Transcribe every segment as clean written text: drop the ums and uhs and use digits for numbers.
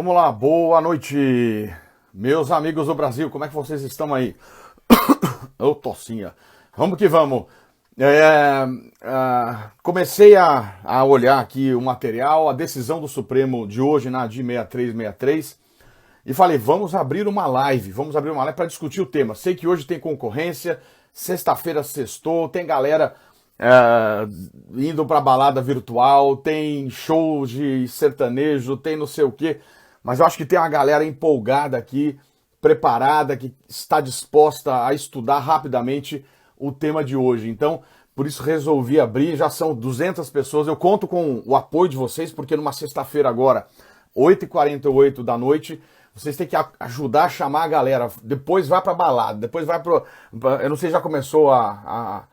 Vamos lá, boa noite, meus amigos do Brasil, como é que vocês estão aí? Ô, tocinha. Vamos que vamos. Comecei a olhar aqui o material, a decisão do Supremo de hoje na DI 6363 e falei, vamos abrir uma live para discutir o tema. Sei que hoje tem concorrência, sexta-feira sextou, tem galera indo pra balada virtual, tem show de sertanejo, tem não sei o quê. Mas eu acho que tem uma galera empolgada aqui, preparada, que está disposta a estudar rapidamente o tema de hoje. Então, por isso resolvi abrir, já são 200 pessoas. Eu conto com o apoio de vocês, porque numa sexta-feira agora, 8h48 da noite, vocês têm que ajudar a chamar a galera. Depois vai pra balada, depois vai pro... Eu não sei, já começou a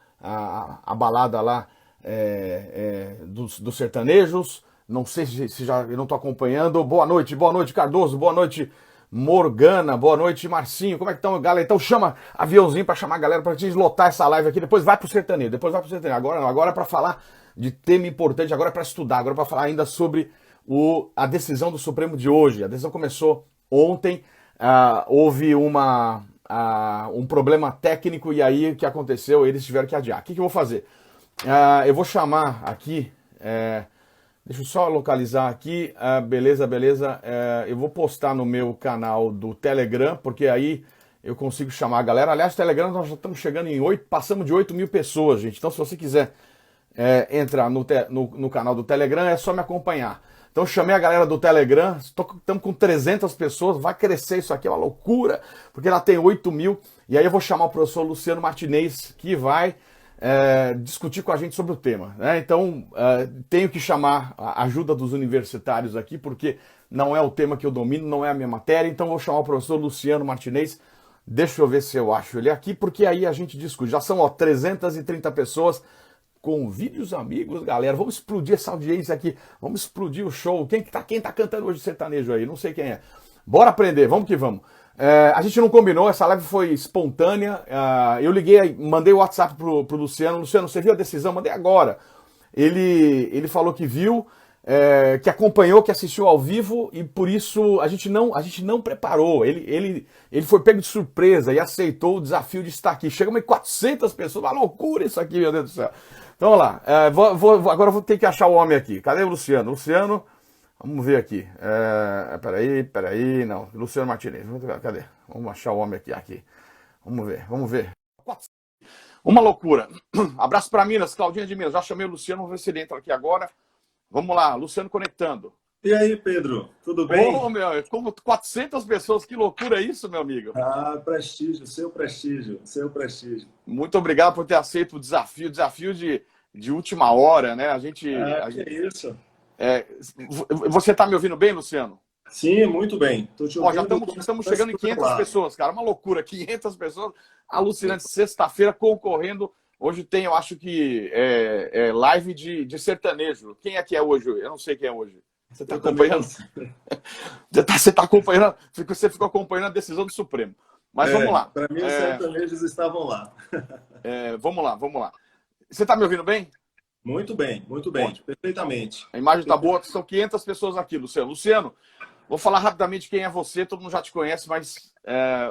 balada lá dos sertanejos. Não sei se já eu não estou acompanhando. Boa noite Cardoso, boa noite Morgana, boa noite Marcinho. Como é que estão, galera? Então chama aviãozinho para chamar a galera para gente lotar essa live aqui. Depois vai pro sertanejo, Agora é para falar de tema importante, agora é para estudar, agora é para falar ainda sobre a decisão do Supremo de hoje. A decisão começou ontem, houve um problema técnico e aí o que aconteceu? Eles tiveram que adiar. O que eu vou fazer? Eu vou chamar aqui... Deixa eu só localizar aqui, beleza. Eu vou postar no meu canal do Telegram, porque aí eu consigo chamar a galera. Aliás, o Telegram nós já estamos chegando em 8, passamos de 8.000 pessoas, gente. Então, se você quiser entrar no canal do Telegram, é só me acompanhar. Então, chamei a galera do Telegram, estamos com 300 pessoas, vai crescer isso aqui, é uma loucura, porque ela tem 8.000. E aí eu vou chamar o professor Luciano Martinez, que vai... discutir com a gente sobre o tema, né? Então tenho que chamar a ajuda dos universitários aqui, porque não é o tema que eu domino, não é a minha matéria, então vou chamar o professor Luciano Martinez. Deixa eu ver se eu acho ele aqui, porque aí a gente discute. Já são 330 pessoas. Convide os amigos, galera, vamos explodir essa audiência aqui, vamos explodir o show. Quem tá cantando hoje sertanejo aí? Não sei quem é. Bora aprender, vamos que vamos. A gente não combinou, essa live foi espontânea. Eu liguei, mandei o WhatsApp pro Luciano. Luciano, você viu a decisão? Mandei agora. Ele falou que viu, que acompanhou, que assistiu ao vivo e por isso a gente não preparou. Ele foi pego de surpresa e aceitou o desafio de estar aqui. Chegamos em 400 pessoas, uma loucura isso aqui, meu Deus do céu. Então vamos lá, agora eu vou ter que achar o homem aqui. Cadê o Luciano? Luciano... Vamos ver aqui. Peraí, não. Luciano Martinez. Cadê? Vamos achar o homem aqui. Vamos ver. Uma loucura. Abraço para Minas, Claudinha de Minas. Já chamei o Luciano, vamos ver se ele entra aqui agora. Vamos lá, Luciano conectando. E aí, Pedro? Tudo bem? Meu, como 400 pessoas, que loucura é isso, meu amigo? Prestígio, seu prestígio. Muito obrigado por ter aceito o desafio de última hora, né? Que é isso? Você está me ouvindo bem, Luciano? Sim, muito bem. Tô te ouvindo, já estamos chegando em 500 pessoas, cara. Uma loucura, 500 pessoas. Alucinante, sexta-feira concorrendo. Hoje tem, eu acho que, live de sertanejo. Quem é que é hoje? Eu não sei quem é hoje. Você está acompanhando? Você está acompanhando? Você ficou acompanhando a decisão do Supremo. Mas vamos lá. Para mim, os sertanejos estavam lá. Vamos lá. Você está me ouvindo bem? Muito bem, Ótimo. perfeitamente. A imagem está boa, são 500 pessoas aqui, Luciano. Luciano, vou falar rapidamente quem é você, todo mundo já te conhece, mas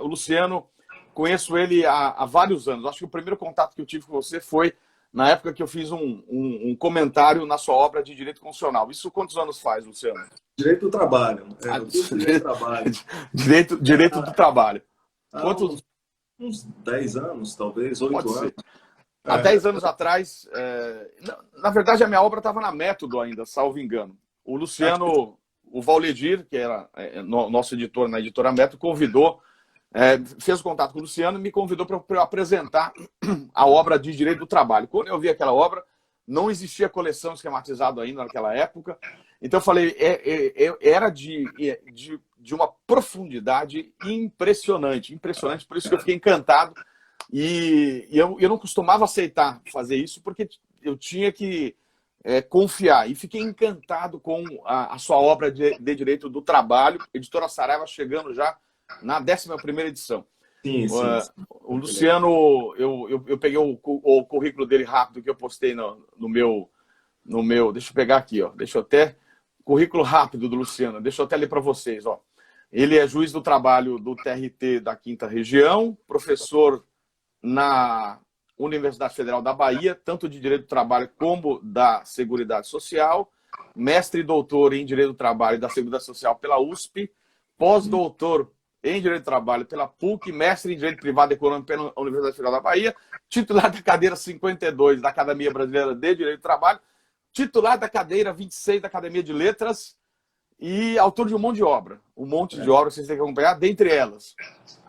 o Luciano, conheço ele há vários anos. Acho que o primeiro contato que eu tive com você foi na época que eu fiz um comentário na sua obra de Direito Constitucional. Isso quantos anos faz, Luciano? Direito do trabalho. Direito do trabalho. Direito do trabalho. Quantos? Uns 10 anos, talvez, 8 Pode anos. ser. Há 10 anos atrás, na verdade a minha obra estava na Método ainda, salvo engano. O Luciano, o Valledir, que era nosso editor na editora Método, convidou, fez o contato com o Luciano e me convidou para eu apresentar a obra de Direito do Trabalho. Quando eu vi aquela obra, não existia coleção esquematizada ainda naquela época, então eu falei, era de uma profundidade impressionante, por isso que eu fiquei encantado. E eu não costumava aceitar fazer isso porque eu tinha que confiar. E fiquei encantado com a sua obra de Direito do Trabalho, Editora Saraiva, chegando já na 11ª edição. Sim. O Luciano, eu peguei o currículo dele rápido que eu postei no meu... Deixa eu pegar aqui, ó. Deixa eu até currículo rápido do Luciano, deixa eu até ler para vocês. Ó. Ele é juiz do trabalho do TRT da 5ª Região, professor na Universidade Federal da Bahia, tanto de Direito do Trabalho como da Seguridade Social, mestre e doutor em Direito do Trabalho e da Seguridade Social pela USP, pós-doutor em Direito do Trabalho pela PUC, mestre em Direito Privado e Econômico pela Universidade Federal da Bahia, titular da cadeira 52 da Academia Brasileira de Direito do Trabalho, titular da cadeira 26 da Academia de Letras e autor de um monte de obra. Um monte de obras que vocês têm que acompanhar, dentre elas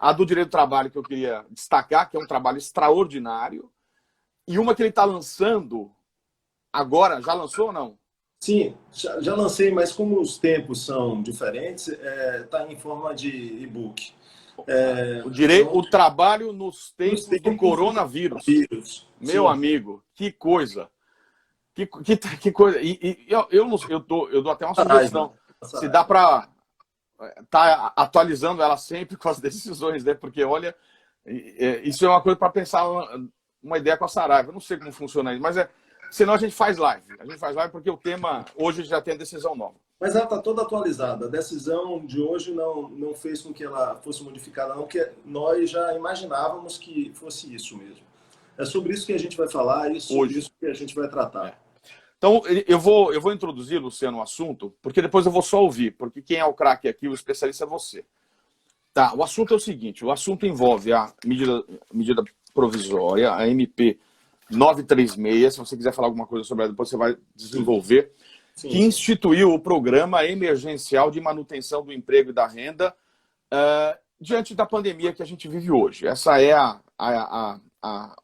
a do Direito do Trabalho, que eu queria destacar, que é um trabalho extraordinário, e uma que ele está lançando agora. Já lançou ou não? Sim, já lancei, mas como os tempos são diferentes, está em forma de e-book. O trabalho nos tempos do coronavírus. Meu amigo, que coisa. Que coisa. Eu dou até uma sugestão. Se dá para estar atualizando ela sempre com as decisões, né? Porque, olha, isso é uma coisa para pensar, uma ideia com a Saraiva. Eu não sei como funciona isso, mas senão a gente faz live. A gente faz live porque o tema hoje já tem a decisão nova. Mas ela está toda atualizada. A decisão de hoje não fez com que ela fosse modificada, não, porque nós já imaginávamos que fosse isso mesmo. É sobre isso que a gente vai falar e sobre isso que a gente vai tratar. Então, eu vou introduzir, Luciano, o assunto, porque depois eu vou só ouvir, porque quem é o craque aqui, o especialista é você. Tá, o assunto é o seguinte, o assunto envolve a medida provisória, a MP 936, se você quiser falar alguma coisa sobre ela, depois você vai desenvolver, sim, que instituiu o Programa Emergencial de Manutenção do Emprego e da Renda diante da pandemia que a gente vive hoje. Essa é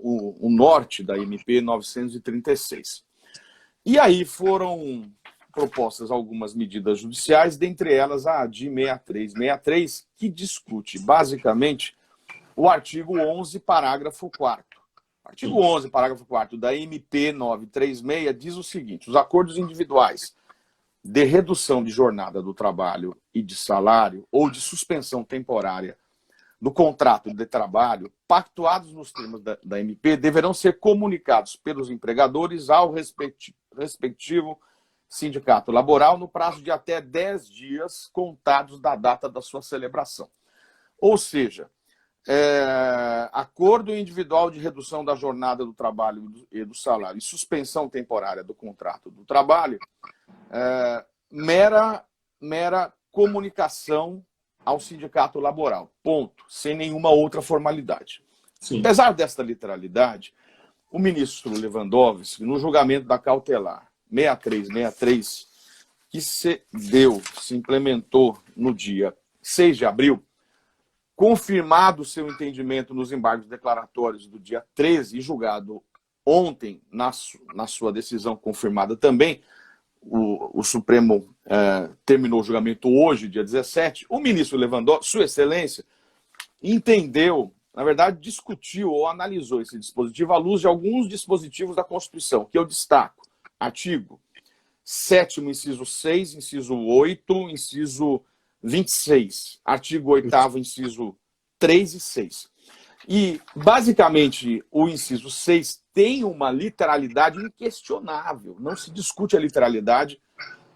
o norte da MP 936. E aí foram propostas algumas medidas judiciais, dentre elas a de 63, que discute basicamente o artigo 11, parágrafo 4º. Artigo 11, parágrafo 4º da MP 936 diz o seguinte: os acordos individuais de redução de jornada do trabalho e de salário ou de suspensão temporária do contrato de trabalho, pactuados nos termos da MP, deverão ser comunicados pelos empregadores ao respectivo sindicato laboral no prazo de até 10 dias contados da data da sua celebração. Ou seja, acordo individual de redução da jornada do trabalho e do salário e suspensão temporária do contrato do trabalho, mera comunicação ao sindicato laboral, ponto, sem nenhuma outra formalidade. Sim. Apesar desta literalidade, o ministro Lewandowski, no julgamento da cautelar 6363, que se implementou no dia 6 de abril, confirmado seu entendimento nos embargos declaratórios do dia 13 e julgado ontem, na sua decisão confirmada também, o Supremo terminou o julgamento hoje, dia 17, o ministro Lewandowski, Sua Excelência, entendeu, na verdade, discutiu ou analisou esse dispositivo à luz de alguns dispositivos da Constituição, que eu destaco. Artigo 7º, inciso 6, inciso 8, inciso 26, artigo 8º, inciso 3 e 6. E, basicamente, o inciso 6 tem uma literalidade inquestionável. Não se discute a literalidade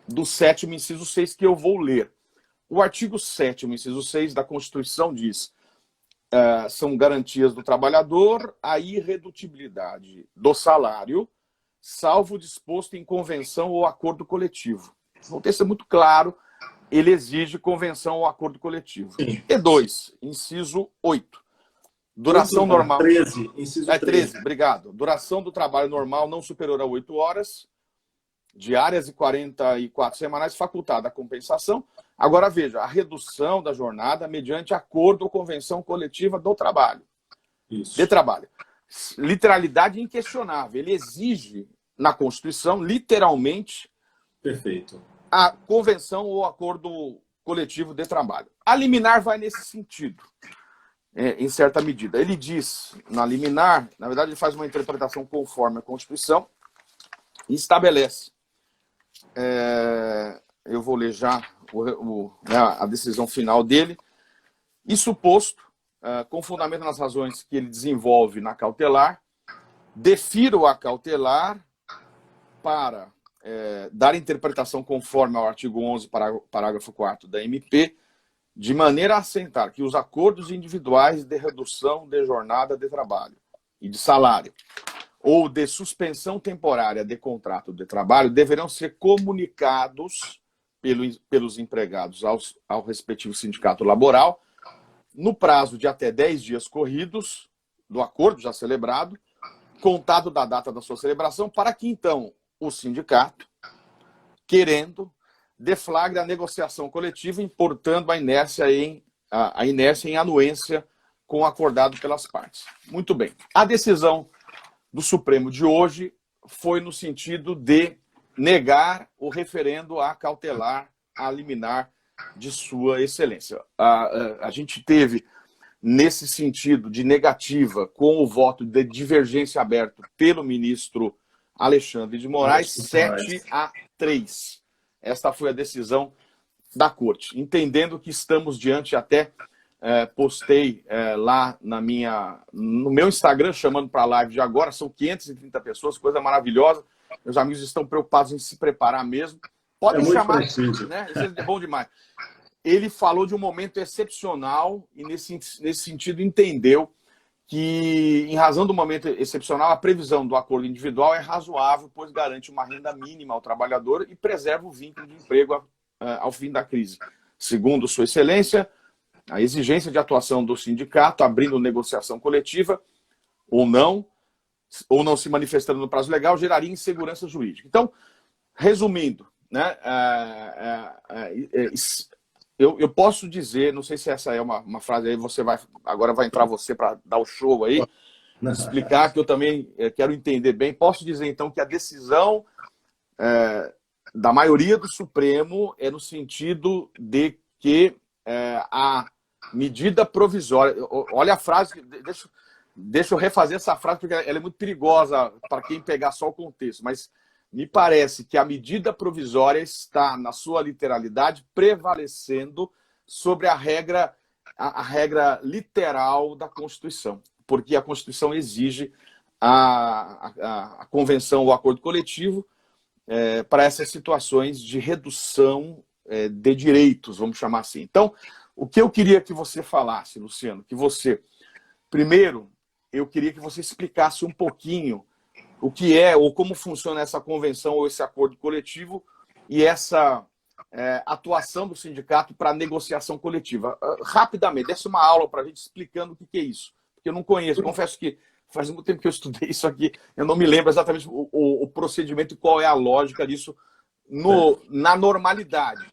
do 7º, inciso 6, que eu vou ler. O artigo 7º, inciso 6 da Constituição diz: são garantias do trabalhador a irredutibilidade do salário, salvo o disposto em convenção ou acordo coletivo. O texto é muito claro, ele exige convenção ou acordo coletivo. Sim. E 2, inciso 8. Duração normal. 13, inciso 13, obrigado. Duração do trabalho normal não superior a 8 horas diárias e 44 semanais, facultada a compensação. Agora veja, a redução da jornada mediante acordo ou convenção coletiva do trabalho. Isso. De trabalho. Literalidade inquestionável. Ele exige na Constituição, literalmente, perfeito, a convenção ou acordo coletivo de trabalho. A liminar vai nesse sentido, em certa medida. Ele diz, na liminar, na verdade, ele faz uma interpretação conforme a Constituição e estabelece. Eu vou ler já a decisão final dele. Isso posto, com fundamento nas razões que ele desenvolve na cautelar, defiro a cautelar para dar interpretação conforme ao artigo 11, parágrafo 4º da MP, de maneira a assentar que os acordos individuais de redução de jornada de trabalho e de salário ou de suspensão temporária de contrato de trabalho deverão ser comunicados pelos empregados ao respectivo sindicato laboral no prazo de até 10 dias corridos do acordo já celebrado, contado da data da sua celebração, para que, então, o sindicato, querendo, deflagre a negociação coletiva, importando a inércia em anuência com o acordado pelas partes. Muito bem. A decisão do Supremo de hoje foi no sentido de negar o referendo a cautelar, a liminar de Sua Excelência. A gente teve, nesse sentido de negativa, com o voto de divergência aberto pelo ministro Alexandre de Moraes, 7-3. Esta foi a decisão da Corte. Entendendo que estamos diante, até postei lá no meu Instagram, chamando para a live de agora, são 530 pessoas, coisa maravilhosa. Meus amigos estão preocupados em se preparar mesmo. Podem chamar, né? Isso é bom demais. Ele falou de um momento excepcional e, nesse sentido, entendeu que, em razão do momento excepcional, a previsão do acordo individual é razoável, pois garante uma renda mínima ao trabalhador e preserva o vínculo de emprego ao fim da crise. Segundo Sua Excelência, a exigência de atuação do sindicato, abrindo negociação coletiva ou não se manifestando no prazo legal, geraria insegurança jurídica. Então, resumindo, né, eu posso dizer, não sei se essa é uma frase aí, agora vai entrar você para dar o show aí, explicar, que eu também quero entender bem. Posso dizer, então, que a decisão da maioria do Supremo é no sentido de que a medida provisória... Olha a frase, deixa eu refazer essa frase, porque ela é muito perigosa para quem pegar só o contexto, mas me parece que a medida provisória está, na sua literalidade, prevalecendo sobre a regra literal da Constituição, porque a Constituição exige a convenção ou acordo coletivo para essas situações de redução de direitos, vamos chamar assim. Então, o que eu queria que você falasse, Luciano, primeiro, eu queria que você explicasse um pouquinho o que é ou como funciona essa convenção ou esse acordo coletivo e essa atuação do sindicato para negociação coletiva. Rapidamente, desse uma aula para a gente explicando o que é isso, porque eu não conheço. Confesso que faz muito tempo que eu estudei isso aqui, eu não me lembro exatamente o procedimento e qual é a lógica disso na normalidade.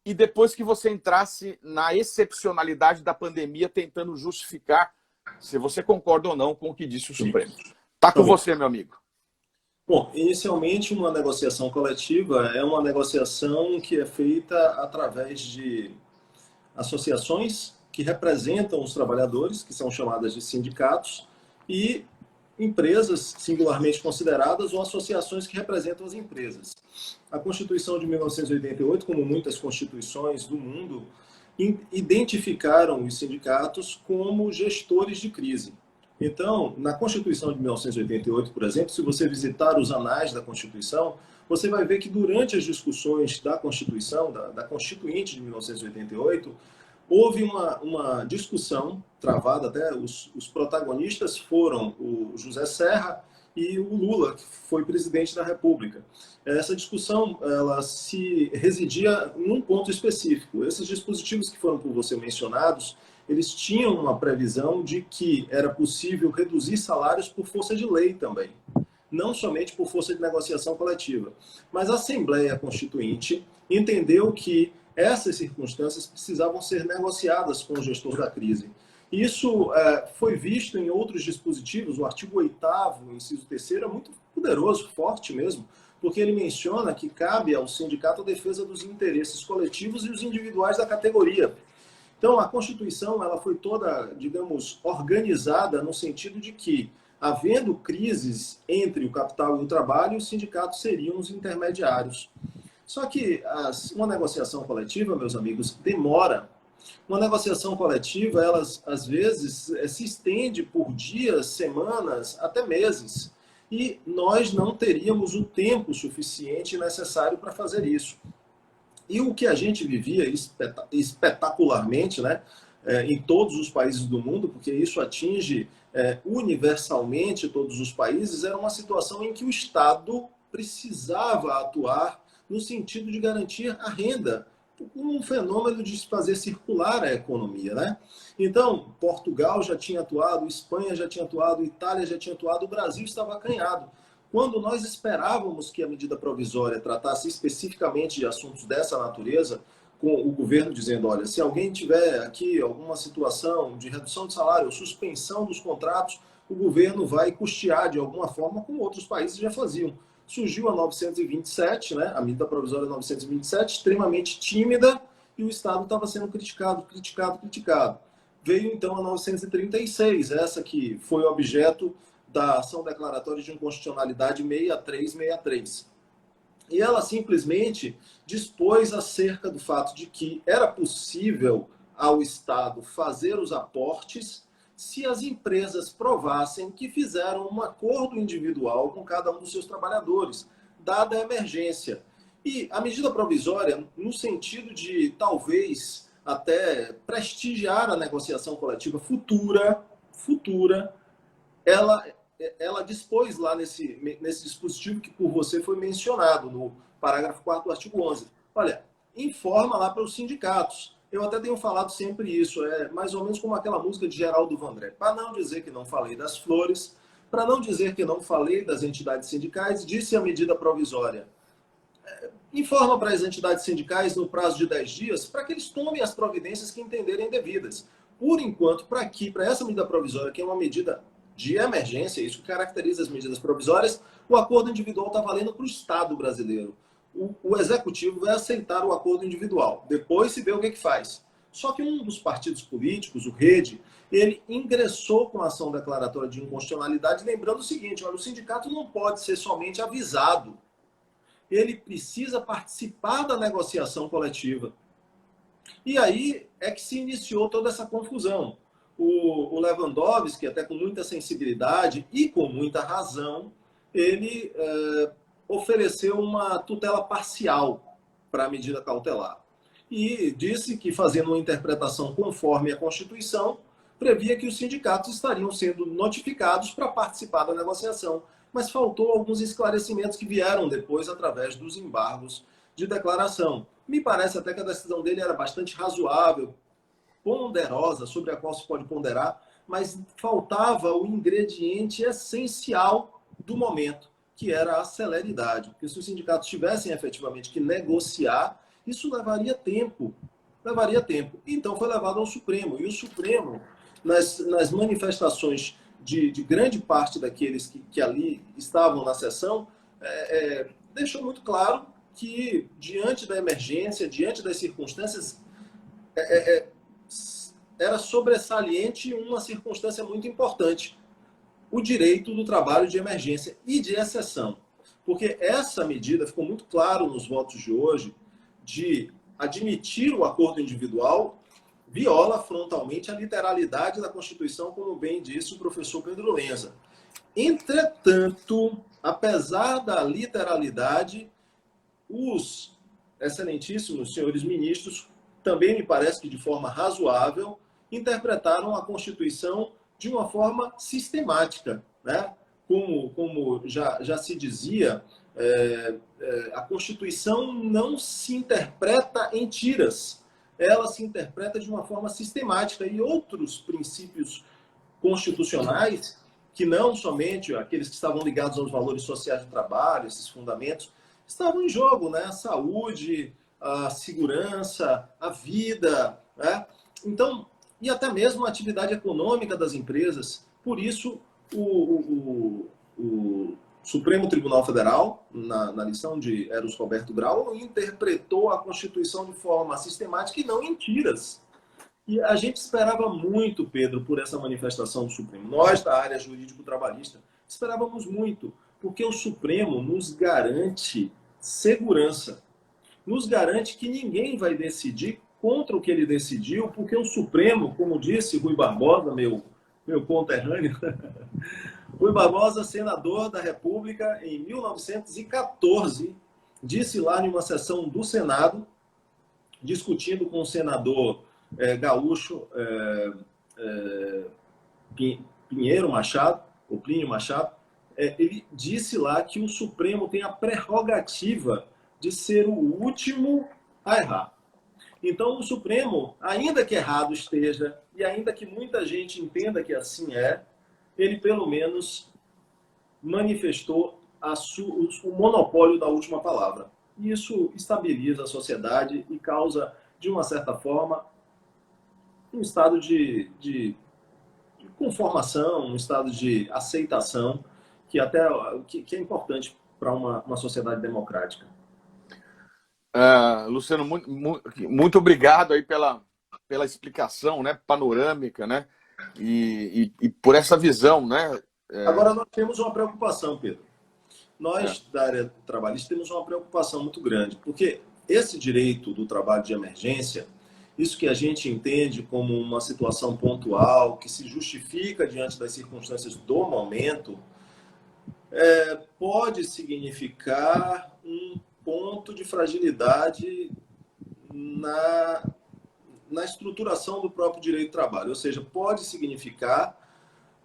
E depois que você entrasse na excepcionalidade da pandemia, tentando justificar se você concorda ou não com o que disse o Supremo. Está com você, meu amigo. Bom, inicialmente, uma negociação coletiva é uma negociação que é feita através de associações que representam os trabalhadores, que são chamadas de sindicatos, e empresas singularmente consideradas ou associações que representam as empresas. A Constituição de 1988, como muitas constituições do mundo, identificaram os sindicatos como gestores de crise. Então, na Constituição de 1988, por exemplo, se você visitar os anais da Constituição, você vai ver que durante as discussões da Constituição, da Constituinte de 1988, houve uma discussão travada, até os protagonistas foram o José Serra e o Lula, que foi presidente da República. Essa discussão ela se residia num ponto específico. Esses dispositivos que foram por você mencionados, eles tinham uma previsão de que era possível reduzir salários por força de lei também, não somente por força de negociação coletiva. Mas a Assembleia Constituinte entendeu que essas circunstâncias precisavam ser negociadas com o gestor da crise. Isso foi visto em outros dispositivos. O artigo 8º, inciso 3º, é muito poderoso, forte mesmo, porque ele menciona que cabe ao sindicato a defesa dos interesses coletivos e os individuais da categoria. Então, a Constituição ela foi toda, digamos, organizada no sentido de que, havendo crises entre o capital e o trabalho, os sindicatos seriam os intermediários. Só que uma negociação coletiva, meus amigos, demora. Uma negociação coletiva, ela, às vezes, se estende por dias, semanas, até meses. e nós não teríamos o tempo suficiente necessário para fazer isso. E o que a gente vivia espetacularmente, né, em todos os países do mundo, porque isso atinge universalmente todos os países, era uma situação em que o Estado precisava atuar no sentido de garantir a renda, um fenômeno de fazer circular a economia, né? Então, Portugal já tinha atuado, Espanha já tinha atuado, Itália já tinha atuado, o Brasil estava acanhado. Quando nós esperávamos que a medida provisória tratasse especificamente de assuntos dessa natureza, com o governo dizendo, olha, se alguém tiver aqui alguma situação de redução de salário ou suspensão dos contratos, o governo vai custear de alguma forma, como outros países já faziam. Surgiu a 927, né, a medida provisória 927, extremamente tímida, e o Estado estava sendo criticado. Veio então a 936, essa que foi objeto da ação declaratória de inconstitucionalidade 6363. E ela simplesmente dispôs acerca do fato de que era possível ao Estado fazer os aportes se as empresas provassem que fizeram um acordo individual com cada um dos seus trabalhadores, dada a emergência. E a medida provisória, no sentido de talvez até prestigiar a negociação coletiva futura, ela dispôs lá nesse dispositivo que por você foi mencionado, no parágrafo 4º do artigo 11. Olha, informa lá para os sindicatos. Eu até tenho falado sempre isso, é mais ou menos como aquela música de Geraldo Vandré. Para não dizer que não falei das flores, para não dizer que não falei das entidades sindicais, disse a medida provisória. Informa para as entidades sindicais no prazo de 10 dias para que eles tomem as providências que entenderem devidas. Por enquanto, para essa medida provisória, que é uma medida de emergência, isso que caracteriza as medidas provisórias, o acordo individual está valendo para o Estado brasileiro. O Executivo vai aceitar o acordo individual. Depois se vê o que faz. Só que um dos partidos políticos, o Rede, ele ingressou com a ação declaratória de inconstitucionalidade, lembrando o seguinte, olha, o sindicato não pode ser somente avisado. Ele precisa participar da negociação coletiva. E aí é que se iniciou toda essa confusão. O Lewandowski, até com muita sensibilidade e com muita razão, ele ofereceu uma tutela parcial para a medida cautelar. E disse que, fazendo uma interpretação conforme a Constituição, previa que os sindicatos estariam sendo notificados para participar da negociação. Mas faltou alguns esclarecimentos que vieram depois através dos embargos de declaração. Me parece até que a decisão dele era bastante razoável, ponderosa, sobre a qual se pode ponderar, mas faltava o ingrediente essencial do momento, que era a celeridade. Porque se os sindicatos tivessem efetivamente que negociar, isso levaria tempo. Então foi levado ao Supremo. E o Supremo, nas manifestações de grande parte daqueles que ali estavam na sessão, deixou muito claro que, diante da emergência, diante das circunstâncias, era sobressaliente uma circunstância muito importante: o direito do trabalho de emergência e de exceção. Porque essa medida, ficou muito claro nos votos de hoje, de admitir o acordo individual, viola frontalmente a literalidade da Constituição, como bem disse o professor Pedro Lenza. Entretanto, apesar da literalidade, os excelentíssimos senhores ministros, também me parece que de forma razoável, interpretaram a Constituição de uma forma sistemática, né? Como já se dizia, a Constituição não se interpreta em tiras, ela se interpreta de uma forma sistemática, e outros princípios constitucionais, que não somente aqueles que estavam ligados aos valores sociais do trabalho, esses fundamentos, estavam em jogo, né? A saúde, a segurança, a vida, né? Então, e até mesmo a atividade econômica das empresas. Por isso, o Supremo Tribunal Federal, na lição de Eros Roberto Grau, interpretou a Constituição de forma sistemática e não em tiras. E a gente esperava muito, Pedro, por essa manifestação do Supremo. Nós, da área jurídico-trabalhista, esperávamos muito, porque o Supremo nos garante segurança, nos garante que ninguém vai decidir contra o que ele decidiu, porque o Supremo, como disse Rui Barbosa, meu conterrâneo, Rui Barbosa, senador da República em 1914, disse lá em uma sessão do Senado, discutindo com o senador gaúcho Pinheiro Machado, ou Plínio Machado, ele disse lá que o Supremo tem a prerrogativa de ser o último a errar. Então, o Supremo, ainda que errado esteja, e ainda que muita gente entenda que assim é, ele pelo menos manifestou o monopólio da última palavra. E isso estabiliza a sociedade e causa, de uma certa forma, um estado de conformação, um estado de aceitação, que é importante para uma sociedade democrática. Luciano, muito obrigado aí pela explicação, né, panorâmica, né, e por essa visão, né. Agora, nós temos uma preocupação, Pedro. Nós, da área trabalhista, temos uma preocupação muito grande, porque esse direito do trabalho de emergência, isso que a gente entende como uma situação pontual, que se justifica diante das circunstâncias do momento, pode significar um ponto de fragilidade na estruturação do próprio direito do trabalho. Ou seja, pode significar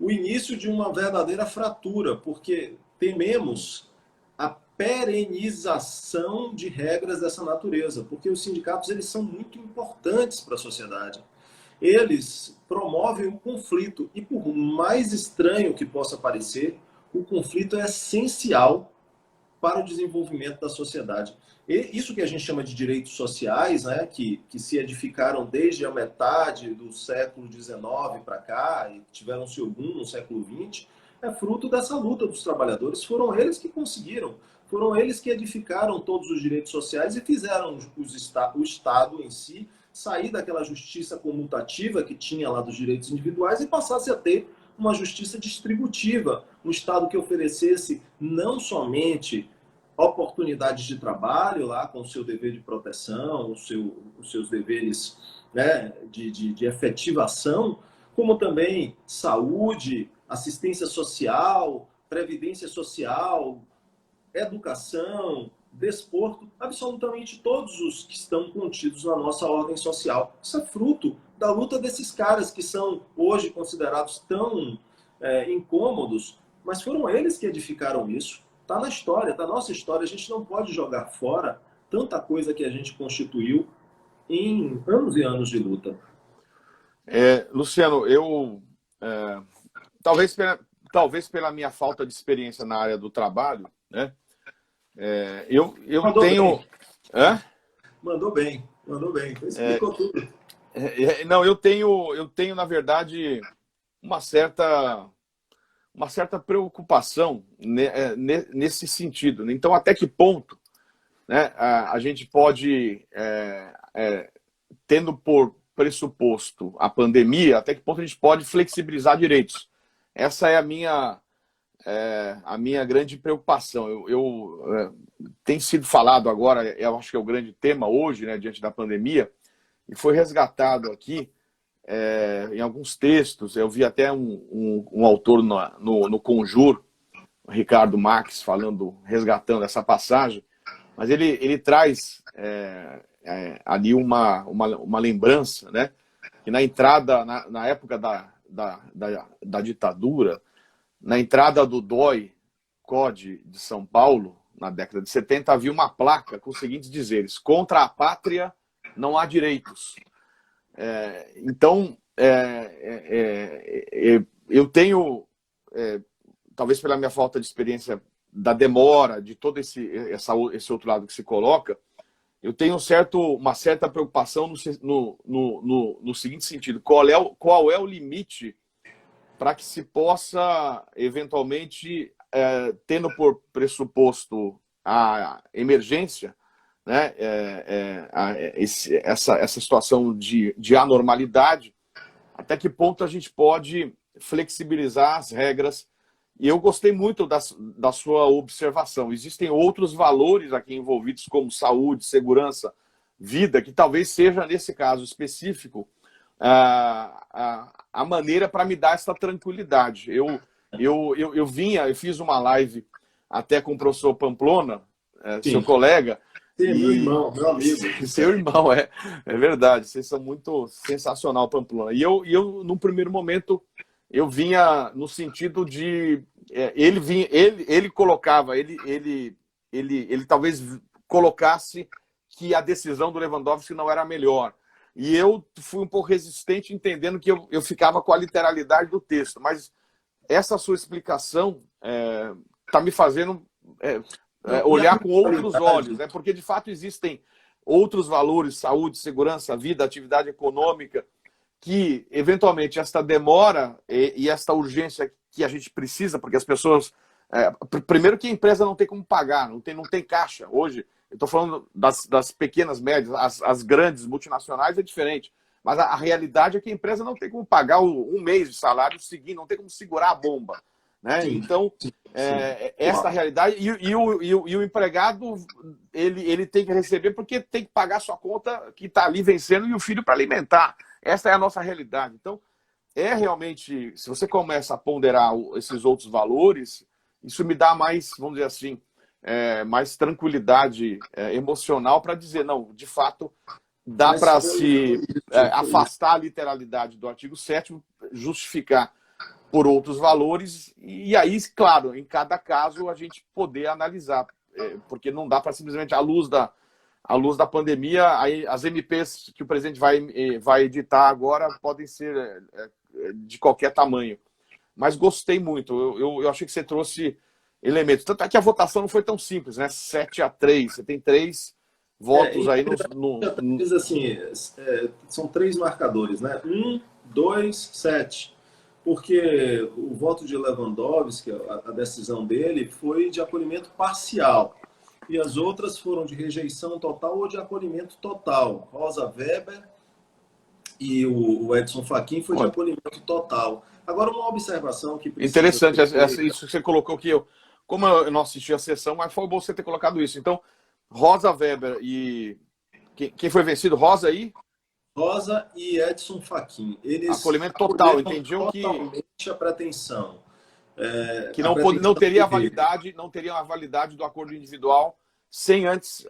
o início de uma verdadeira fratura, porque tememos a perenização de regras dessa natureza, porque os sindicatos eles são muito importantes para a sociedade. Eles promovem o conflito, e por mais estranho que possa parecer, o conflito é essencial para o desenvolvimento da sociedade. E isso que a gente chama de direitos sociais, né, que se edificaram desde a metade do século XIX para cá, e tiveram seu boom no século XX, é fruto dessa luta dos trabalhadores. Foram eles que conseguiram, foram eles que edificaram todos os direitos sociais e fizeram o Estado em si sair daquela justiça comutativa que tinha lá dos direitos individuais e passasse a ter uma justiça distributiva, um Estado que oferecesse não somente oportunidades de trabalho lá com o seu dever de proteção, os seus deveres, né, de efetivação, como também saúde, assistência social, previdência social, educação, desporto, absolutamente todos os que estão contidos na nossa ordem social. Isso é fruto da luta desses caras que são hoje considerados tão incômodos, mas foram eles que edificaram isso. Está na história, está na nossa história. A gente não pode jogar fora tanta coisa que a gente constituiu em anos e anos de luta. Luciano, talvez pela minha falta de experiência na área do trabalho, né? Eu tenho... Bem. Mandou bem. Explicou tudo. Não, eu tenho, na verdade, uma certa preocupação nesse sentido. Então, até que ponto, né, a gente pode, tendo por pressuposto a pandemia, até que ponto a gente pode flexibilizar direitos? Essa é a minha grande preocupação. Tem sido falado agora, eu acho que é o grande tema hoje, né, diante da pandemia, e foi resgatado aqui em alguns textos. Eu vi até um autor no Conjur, Ricardo Max, resgatando essa passagem, mas ele traz ali uma lembrança, né, que na entrada, na época da ditadura, na entrada do CODE de São Paulo, na década de 70, havia uma placa com os seguintes dizeres: contra a pátria não há direitos. Então, eu tenho, talvez pela minha falta de experiência da demora, de todo esse outro lado que se coloca, eu tenho uma certa preocupação no seguinte sentido: qual é o limite para que se possa, eventualmente, tendo por pressuposto a emergência, né, essa situação de anormalidade, até que ponto a gente pode flexibilizar as regras. E eu gostei muito da sua observação. Existem outros valores aqui envolvidos, como saúde, segurança, vida, que talvez seja, nesse caso específico, a maneira para me dar essa tranquilidade. eu fiz uma live até com o professor Pamplona, seu Sim. colega. Sim, meu irmão, meu amigo. Seu irmão, é verdade. Vocês são muito sensacional, Pamplona. E eu, num primeiro momento, eu vinha no sentido de... ele colocava, ele talvez colocasse que a decisão do Lewandowski não era a melhor. E eu fui um pouco resistente, entendendo que eu ficava com a literalidade do texto. Mas essa sua explicação está me fazendo olhar com outros olhos, né? Porque de fato existem outros valores, saúde, segurança, vida, atividade econômica, que eventualmente esta demora e esta urgência que a gente precisa, porque as pessoas... primeiro que a empresa não tem como pagar, não tem caixa hoje. Eu estou falando das pequenas, médias, as grandes multinacionais é diferente. Mas a realidade é que a empresa não tem como pagar um mês de salário seguinte, não tem como segurar a bomba. Né? Sim, então, essa realidade. E o empregado, ele tem que receber porque tem que pagar sua conta que está ali vencendo e o filho para alimentar. Essa é a nossa realidade. Então, realmente, se você começa a ponderar esses outros valores, isso me dá mais, vamos dizer assim, mais tranquilidade emocional para dizer, não, de fato, dá para se afastar a literalidade do artigo 7º, justificar por outros valores, e aí, claro, em cada caso a gente poder analisar, porque não dá para simplesmente, à luz da pandemia, aí as MPs que o presidente vai editar agora podem ser de qualquer tamanho. Mas gostei muito, eu achei que você trouxe elementos. Tanto é que a votação não foi tão simples, né? 7-3, você tem 3 votos aí assim, são 3 marcadores, né? 1, 2, 7. Porque o voto de Lewandowski, a decisão dele, foi de acolhimento parcial. E as outras foram de rejeição total ou de acolhimento total. Rosa Weber e o Edson Fachin foi de acolhimento total. Agora, uma observação que precisa... Interessante, isso que você colocou que como eu não assisti a sessão, mas foi bom você ter colocado isso. Então, Rosa Weber e... Quem foi vencido? Rosa aí? Rosa e Edson Fachin. Eles acolhimento total, entendiam totalmente a pretensão. Que não teria a validade do acordo individual sem antes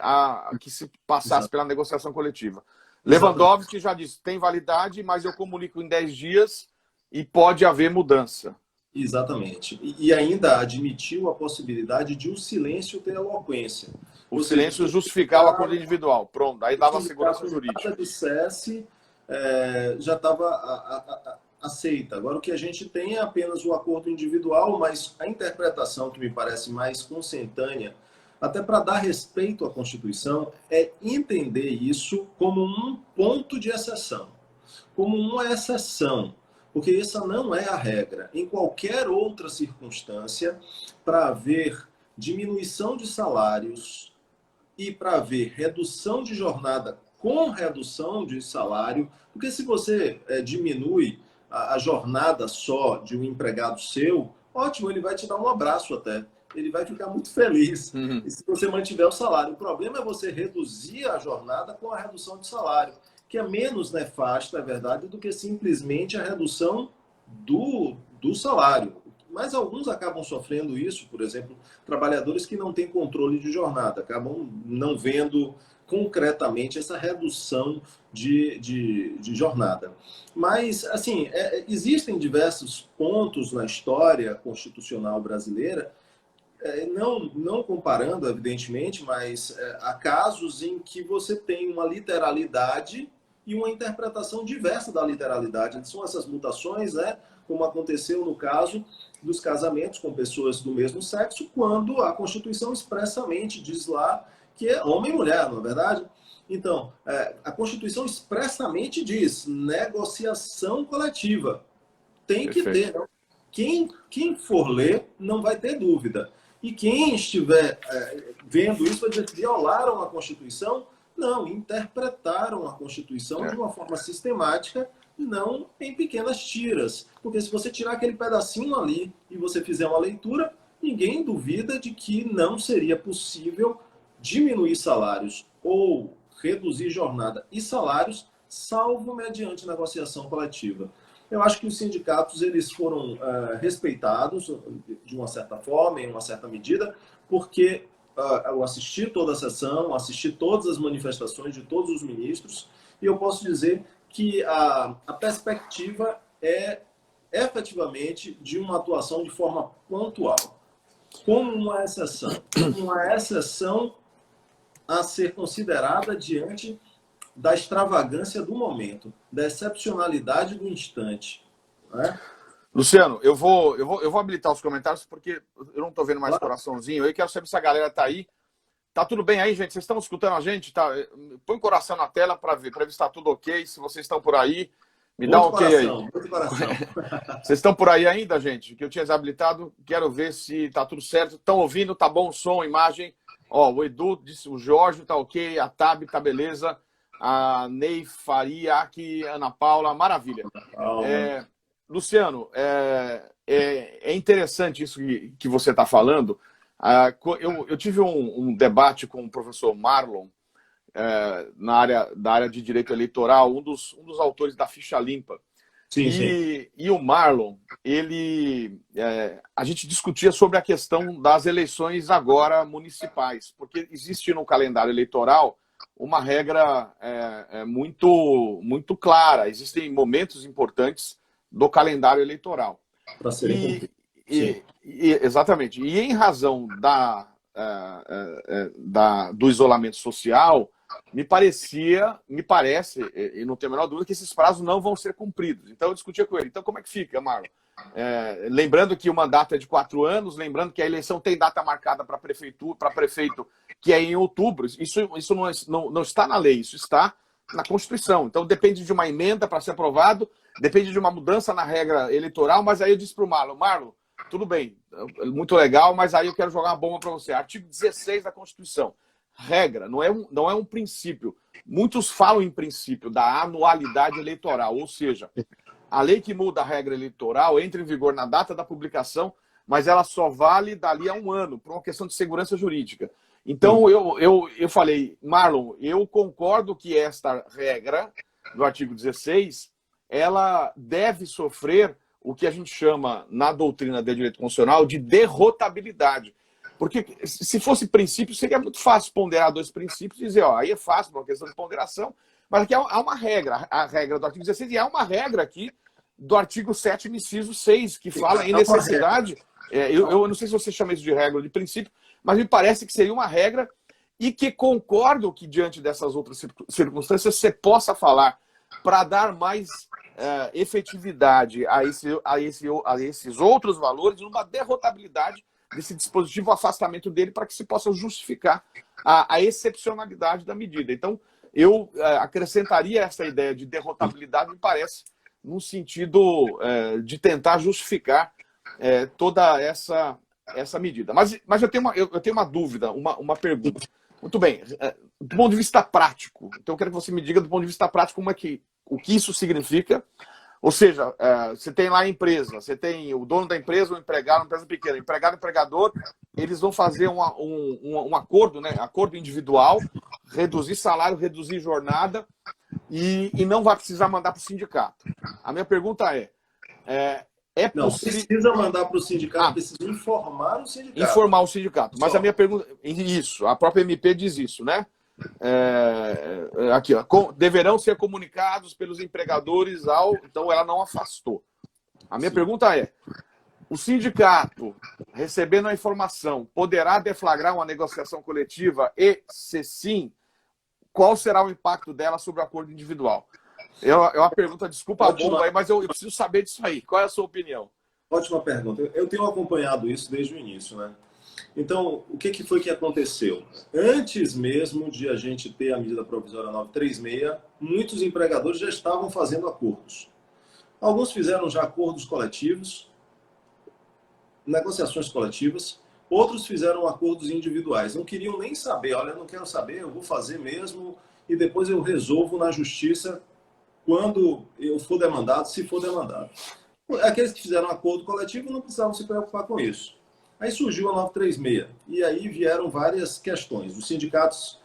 que se passasse pela negociação coletiva. Lewandowski já disse, tem validade, mas eu comunico em 10 dias e pode haver mudança. Exatamente. E ainda admitiu a possibilidade de o silêncio ter eloquência. O silêncio justificava o acordo individual. Pronto, aí dava segurança jurídica. Se dissesse, já estava aceita. Agora, o que a gente tem é apenas o acordo individual, mas a interpretação que me parece mais consentânea, até para dar respeito à Constituição, é entender isso como um ponto de exceção, como uma exceção. Porque essa não é a regra. Em qualquer outra circunstância, para haver diminuição de salários e para haver redução de jornada com redução de salário, porque se você diminui a jornada só de um empregado seu, ótimo, ele vai te dar um abraço até. Ele vai ficar muito feliz. E se você mantiver o salário. O problema é você reduzir a jornada com a redução de salário, que é menos nefasta, é verdade, do que simplesmente a redução do salário. Mas alguns acabam sofrendo isso, por exemplo, trabalhadores que não têm controle de jornada, acabam não vendo concretamente essa redução de jornada. Mas, assim, existem diversos pontos na história constitucional brasileira, não comparando, evidentemente, mas há casos em que você tem uma literalidade e uma interpretação diversa da literalidade. São essas mutações, né, como aconteceu no caso dos casamentos com pessoas do mesmo sexo, quando a Constituição expressamente diz lá que é homem e mulher, não é verdade? Então, a Constituição expressamente diz negociação coletiva. Tem que ter. Não? Quem for ler não vai ter dúvida. E quem estiver vendo isso vai dizer que violaram a Constituição. Não, interpretaram a Constituição de uma forma sistemática, não em pequenas tiras. Porque se você tirar aquele pedacinho ali e você fizer uma leitura, ninguém duvida de que não seria possível diminuir salários ou reduzir jornada e salários, salvo mediante negociação coletiva. Eu acho que os sindicatos eles foram respeitados de uma certa forma, em uma certa medida, porque eu assisti toda a sessão, assisti todas as manifestações de todos os ministros, e eu posso dizer que a perspectiva é efetivamente de uma atuação de forma pontual, com uma exceção a ser considerada diante da extravagância do momento, da excepcionalidade do instante. Né? Luciano, eu vou habilitar os comentários porque eu não estou vendo mais coraçãozinho. Eu quero saber se a galera está aí. Tá tudo bem aí, gente? Vocês estão escutando a gente? Tá? Põe um coração na tela para ver se está tudo ok. Se vocês estão por aí, me dá um ok aí. Muito coração. Vocês estão por aí ainda, gente? Que eu tinha desabilitado. Quero ver se tá tudo certo. Estão ouvindo? Tá bom o som, imagem? Ó, o Edu disse, o Jorge tá ok, a Tab tá beleza, a Ney Faria, aqui, Ana Paula, maravilha. Luciano, é interessante isso que você está falando. Eu tive um debate com o professor Marlon da área de direito eleitoral, um dos autores da Ficha Limpa. Sim, e o Marlon, a gente discutia sobre a questão das eleições agora municipais, porque existe no calendário eleitoral uma regra muito clara. Existem momentos importantes do calendário eleitoral. Para serem exatamente. E em razão do isolamento social, me parece, e não tenho a menor dúvida, que esses prazos não vão ser cumpridos. Então eu discutia com ele. Então como é que fica, Marlon? Lembrando que o mandato é de 4 anos, lembrando que a eleição tem data marcada para prefeito, que é em outubro. Isso não está na lei, isso está na Constituição. Então depende de uma emenda para ser aprovado, depende de uma mudança na regra eleitoral, mas aí eu disse para o Marlon, tudo bem, muito legal, mas aí eu quero jogar uma bomba para você. Artigo 16 da Constituição. Regra, não é um princípio. Muitos falam em princípio da anualidade eleitoral, ou seja, a lei que muda a regra eleitoral entra em vigor na data da publicação, mas ela só vale dali a 1 ano, por uma questão de segurança jurídica. Então, eu falei, Marlon, eu concordo que esta regra do artigo 16, ela deve sofrer o que a gente chama, na doutrina de direito constitucional, de derrotabilidade. Porque se fosse princípio, seria muito fácil ponderar 2 princípios e dizer, aí é fácil, uma questão de ponderação, mas aqui há uma regra, a regra do artigo 16, e há uma regra aqui do artigo 7º, inciso 6, que fala em necessidade. Eu não sei se você chama isso de regra ou de princípio, mas me parece que seria uma regra e que concordo que, diante dessas outras circunstâncias, você possa falar para dar mais efetividade a esses outros valores, numa derrotabilidade desse dispositivo, o afastamento dele, para que se possa justificar a excepcionalidade da medida. Então, eu acrescentaria essa ideia de derrotabilidade, me parece, no sentido de tentar justificar toda essa medida. Mas eu tenho uma dúvida, uma pergunta. Muito bem, do ponto de vista prático, então eu quero que você me diga do ponto de vista prático o que isso significa. Ou seja, você tem lá a empresa, você tem o dono da empresa, o empregado, uma empresa pequena, empregado e empregador, eles vão fazer um acordo, né? Acordo individual, reduzir salário, reduzir jornada e não vai precisar mandar para o sindicato. A minha pergunta não precisa mandar para o sindicato, precisa informar o sindicato. Informar o sindicato. Mas a minha pergunta, isso, a própria MP diz isso, né? Aqui, ó, deverão ser comunicados pelos empregadores então ela não afastou. A minha pergunta é: o sindicato, recebendo a informação, poderá deflagrar uma negociação coletiva e, se sim, qual será o impacto dela sobre o acordo individual? É uma pergunta, desculpa a bomba aí, mas eu preciso saber disso aí. Qual é a sua opinião? Ótima pergunta. Eu tenho acompanhado isso desde o início, né? Então, o que foi que aconteceu? Antes mesmo de a gente ter a medida provisória 936, muitos empregadores já estavam fazendo acordos. Alguns fizeram já acordos coletivos, negociações coletivas, outros fizeram acordos individuais. Não queriam nem saber, olha, eu não quero saber, eu vou fazer mesmo e depois eu resolvo na justiça quando eu for demandado, se for demandado. Aqueles que fizeram acordo coletivo não precisavam se preocupar com isso. Aí surgiu a 936, e aí vieram várias questões. Os sindicatos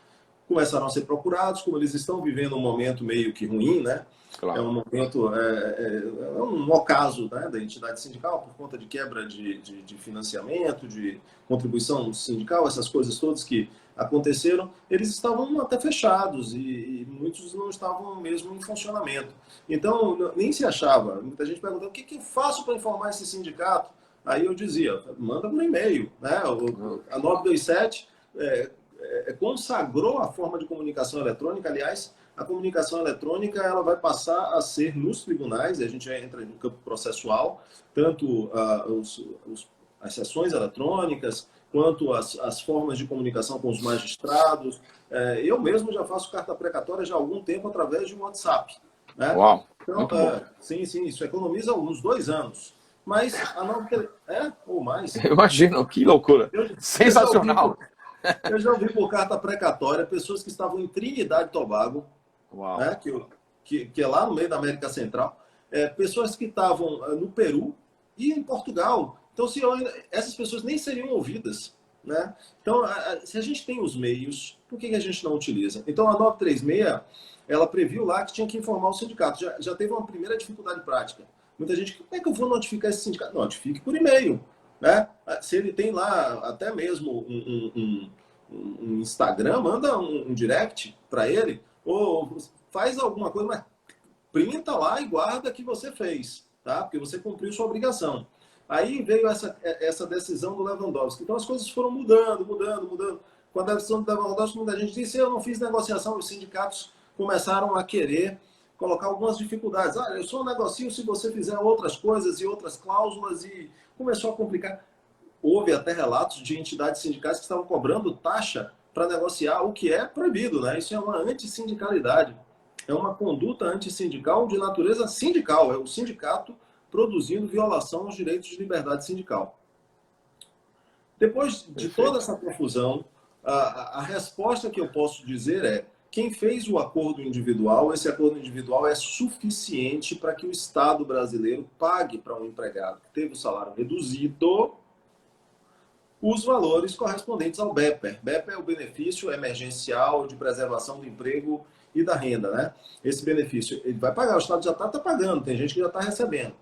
começaram a ser procurados, como eles estão vivendo um momento meio que ruim, né? Claro. É um momento, é um ocaso, né, da entidade sindical por conta de quebra de financiamento, de contribuição sindical, essas coisas todas que aconteceram, eles estavam até fechados e muitos não estavam mesmo em funcionamento. Então, nem se achava. Muita gente perguntando, o que eu faço para informar esse sindicato? Aí eu dizia, manda por e-mail. Né? A 927 consagrou a forma de comunicação eletrônica. Aliás, a comunicação eletrônica ela vai passar a ser nos tribunais, e a gente já entra no campo processual, tanto as sessões eletrônicas, quanto as formas de comunicação com os magistrados. Eu mesmo já faço carta precatória já há algum tempo através de um WhatsApp. Né? Uau, então, sim, isso economiza uns 2 anos. Mas a nova... ou mais. Imagina, que loucura. Sensacional. Eu já ouvi por carta precatória pessoas que estavam em Trinidad e Tobago, né, que é lá no meio da América Central, pessoas que estavam no Peru e em Portugal. Então, essas pessoas nem seriam ouvidas. Né? Então, se a gente tem os meios, por que a gente não utiliza? Então, a 936, ela previu lá que tinha que informar o sindicato. Já teve uma primeira dificuldade prática. Muita gente, como é que eu vou notificar esse sindicato? Notifique por e-mail. Né? Se ele tem lá até mesmo um Instagram, manda um direct para ele, ou faz alguma coisa, mas printa lá e guarda que você fez, tá? Porque você cumpriu sua obrigação. Aí veio essa decisão do Lewandowski. Então as coisas foram mudando. Com a decisão do Lewandowski, muita gente disse, eu não fiz negociação, os sindicatos começaram a querer colocar algumas dificuldades. Eu só negocio se você fizer outras coisas e outras cláusulas, e começou a complicar. Houve até relatos de entidades sindicais que estavam cobrando taxa para negociar, o que é proibido, né? Isso é uma antissindicalidade. É uma conduta antissindical de natureza sindical. É o sindicato produzindo violação aos direitos de liberdade sindical. Depois de toda essa confusão, a resposta que eu posso dizer é: quem fez o acordo individual, esse acordo individual é suficiente para que o Estado brasileiro pague para um empregado que teve o salário reduzido os valores correspondentes ao BEPER. BEPER é o benefício emergencial de preservação do emprego e da renda. Né? Esse benefício ele vai pagar, o Estado já está pagando, tem gente que já está recebendo.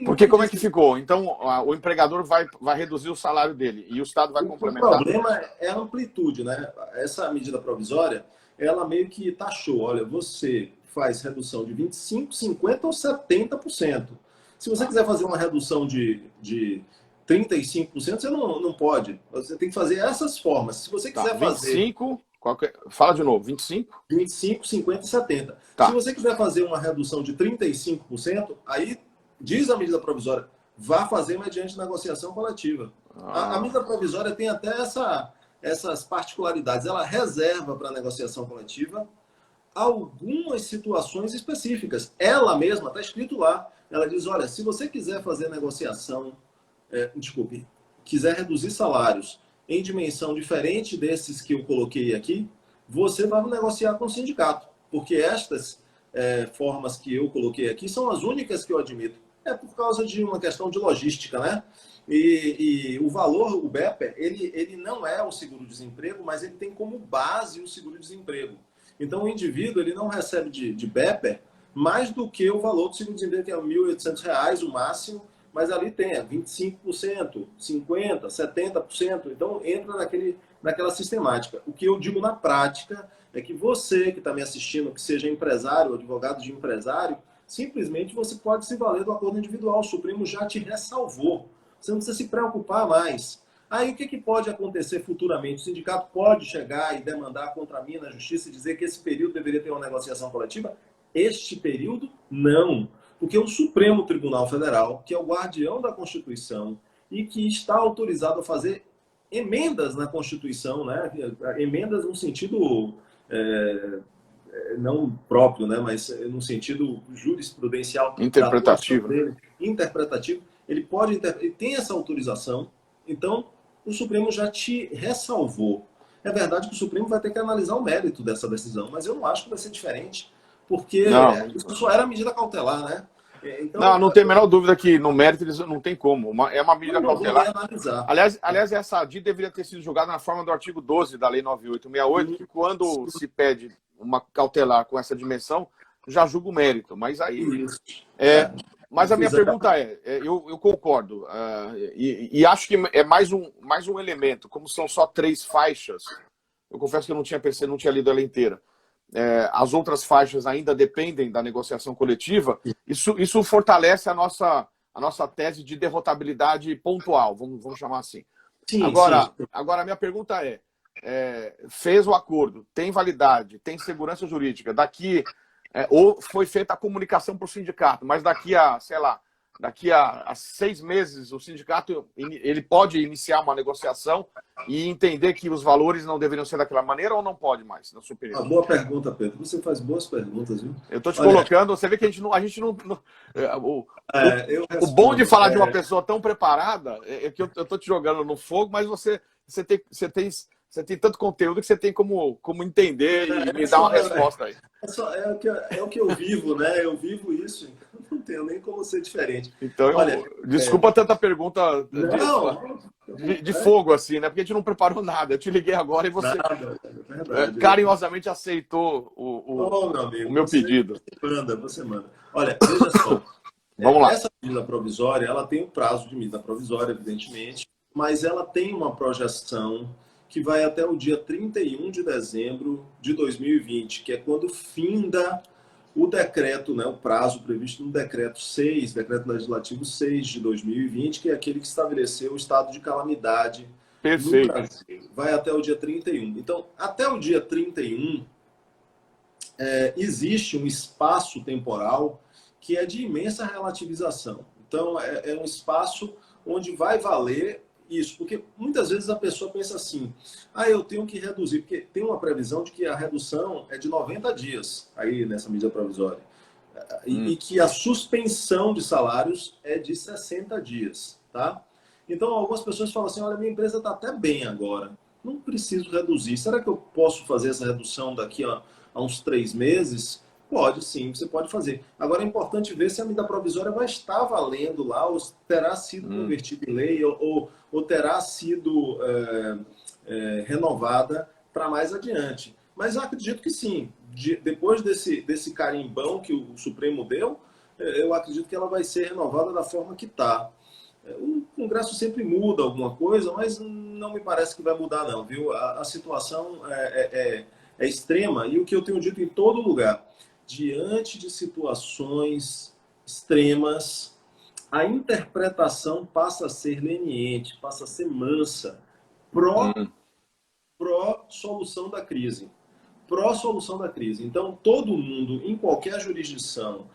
Porque como é que ficou? Então, o empregador vai reduzir o salário dele e o Estado vai complementar? O problema é a amplitude. Né? Essa medida provisória, ela meio que taxou. Olha, você faz redução de 25%, 50% ou 70%. Se você quiser fazer uma redução de 35%, você não pode. Você tem que fazer essas formas. Se você quiser 25, fala de novo, 25? 25, 50 e 70. Se você quiser fazer uma redução de 35%, aí diz a medida provisória, vá fazer mediante negociação coletiva. A medida provisória tem até essas particularidades. Ela reserva para a negociação coletiva algumas situações específicas. Ela mesma, está escrito lá, ela diz, olha, se você quiser fazer negociação, quiser reduzir salários em dimensão diferente desses que eu coloquei aqui, você vai negociar com o sindicato, porque estas formas que eu coloquei aqui são as únicas que eu admito. É por causa de uma questão de logística, né? E o valor, o BEPER, ele não é o seguro-desemprego, mas ele tem como base o seguro-desemprego. Então, o indivíduo ele não recebe de BEPER mais do que o valor do seguro-desemprego, que é R$ 1.800, o máximo, mas ali tem 25%, 50%, 70%. Então, entra naquela sistemática. O que eu digo na prática é que você que está me assistindo, que seja empresário, advogado de empresário, simplesmente você pode se valer do acordo individual. O Supremo já te ressalvou. Você não precisa se preocupar mais. Aí o que pode acontecer futuramente? O sindicato pode chegar e demandar contra mim na justiça e dizer que esse período deveria ter uma negociação coletiva? Este período, não. Porque o Supremo Tribunal Federal, que é o guardião da Constituição e que está autorizado a fazer emendas na Constituição, né? Emendas no sentido não próprio, né? Mas no sentido jurisprudencial, interpretativo, ele tem essa autorização. Então, o Supremo já te ressalvou. É verdade que o Supremo vai ter que analisar o mérito dessa decisão, mas eu não acho que vai ser diferente, porque isso só era medida cautelar, né? Então, não tem a menor dúvida que no mérito eles não tem como. É uma medida cautelar. Aliás, essa ADI deveria ter sido julgada na forma do artigo 12 da Lei 9868, que quando se pede uma cautelar com essa dimensão, já julgo o mérito. Mas aí... Isso. Mas a minha pergunta eu concordo, e acho que é mais um elemento, como são só 3 faixas, eu confesso que eu não tinha lido ela inteira, as outras faixas ainda dependem da negociação coletiva, isso fortalece a nossa tese de derrotabilidade pontual, vamos chamar assim. Sim, agora, sim. Agora a minha pergunta fez o acordo, tem validade, tem segurança jurídica, ou foi feita a comunicação para o sindicato, mas daqui a 6 meses o sindicato ele pode iniciar uma negociação e entender que os valores não deveriam ser daquela maneira ou não pode mais, na sua opinião? Boa pergunta, Pedro. Você faz boas perguntas, viu? Eu estou te colocando, você vê que a gente não o bom de falar de uma pessoa tão preparada é que eu estou te jogando no fogo, mas você tem tanto conteúdo que você tem como entender e me dar uma resposta aí. É o que eu vivo, né? Eu vivo isso, não tenho nem como ser diferente. Então, desculpa tanta pergunta de fogo, assim, né? Porque a gente não preparou nada. Eu te liguei agora e você carinhosamente aceitou o meu pedido. Você manda. Olha, veja só. Vamos lá. Essa medida provisória, ela tem um prazo de medida provisória, evidentemente, mas ela tem uma projeção que vai até o dia 31 de dezembro de 2020, que é quando finda o decreto, né, o prazo previsto no decreto legislativo 6 de 2020, que é aquele que estabeleceu o estado de calamidade no Brasil. Vai até o dia 31. Então, até o dia 31, existe um espaço temporal que é de imensa relativização. Então, é um espaço onde vai valer isso, porque muitas vezes a pessoa pensa assim, eu tenho que reduzir, porque tem uma previsão de que a redução é de 90 dias aí nessa medida provisória, e que a suspensão de salários é de 60 dias, tá? Então algumas pessoas falam assim, olha, minha empresa está até bem agora, não preciso reduzir, será que eu posso fazer essa redução daqui a uns 3 meses? Pode sim, você pode fazer. Agora é importante ver se a medida provisória vai estar valendo lá, ou terá sido convertida em lei, ou terá sido renovada para mais adiante. Mas eu acredito que sim. Depois desse carimbão que o Supremo deu, eu acredito que ela vai ser renovada da forma que está. O Congresso sempre muda alguma coisa, mas não me parece que vai mudar não, viu? A situação é extrema, e o que eu tenho dito em todo lugar, diante de situações extremas, a interpretação passa a ser leniente, passa a ser mansa, pró-solução da crise. Pró-solução da crise. Então, todo mundo, em qualquer jurisdição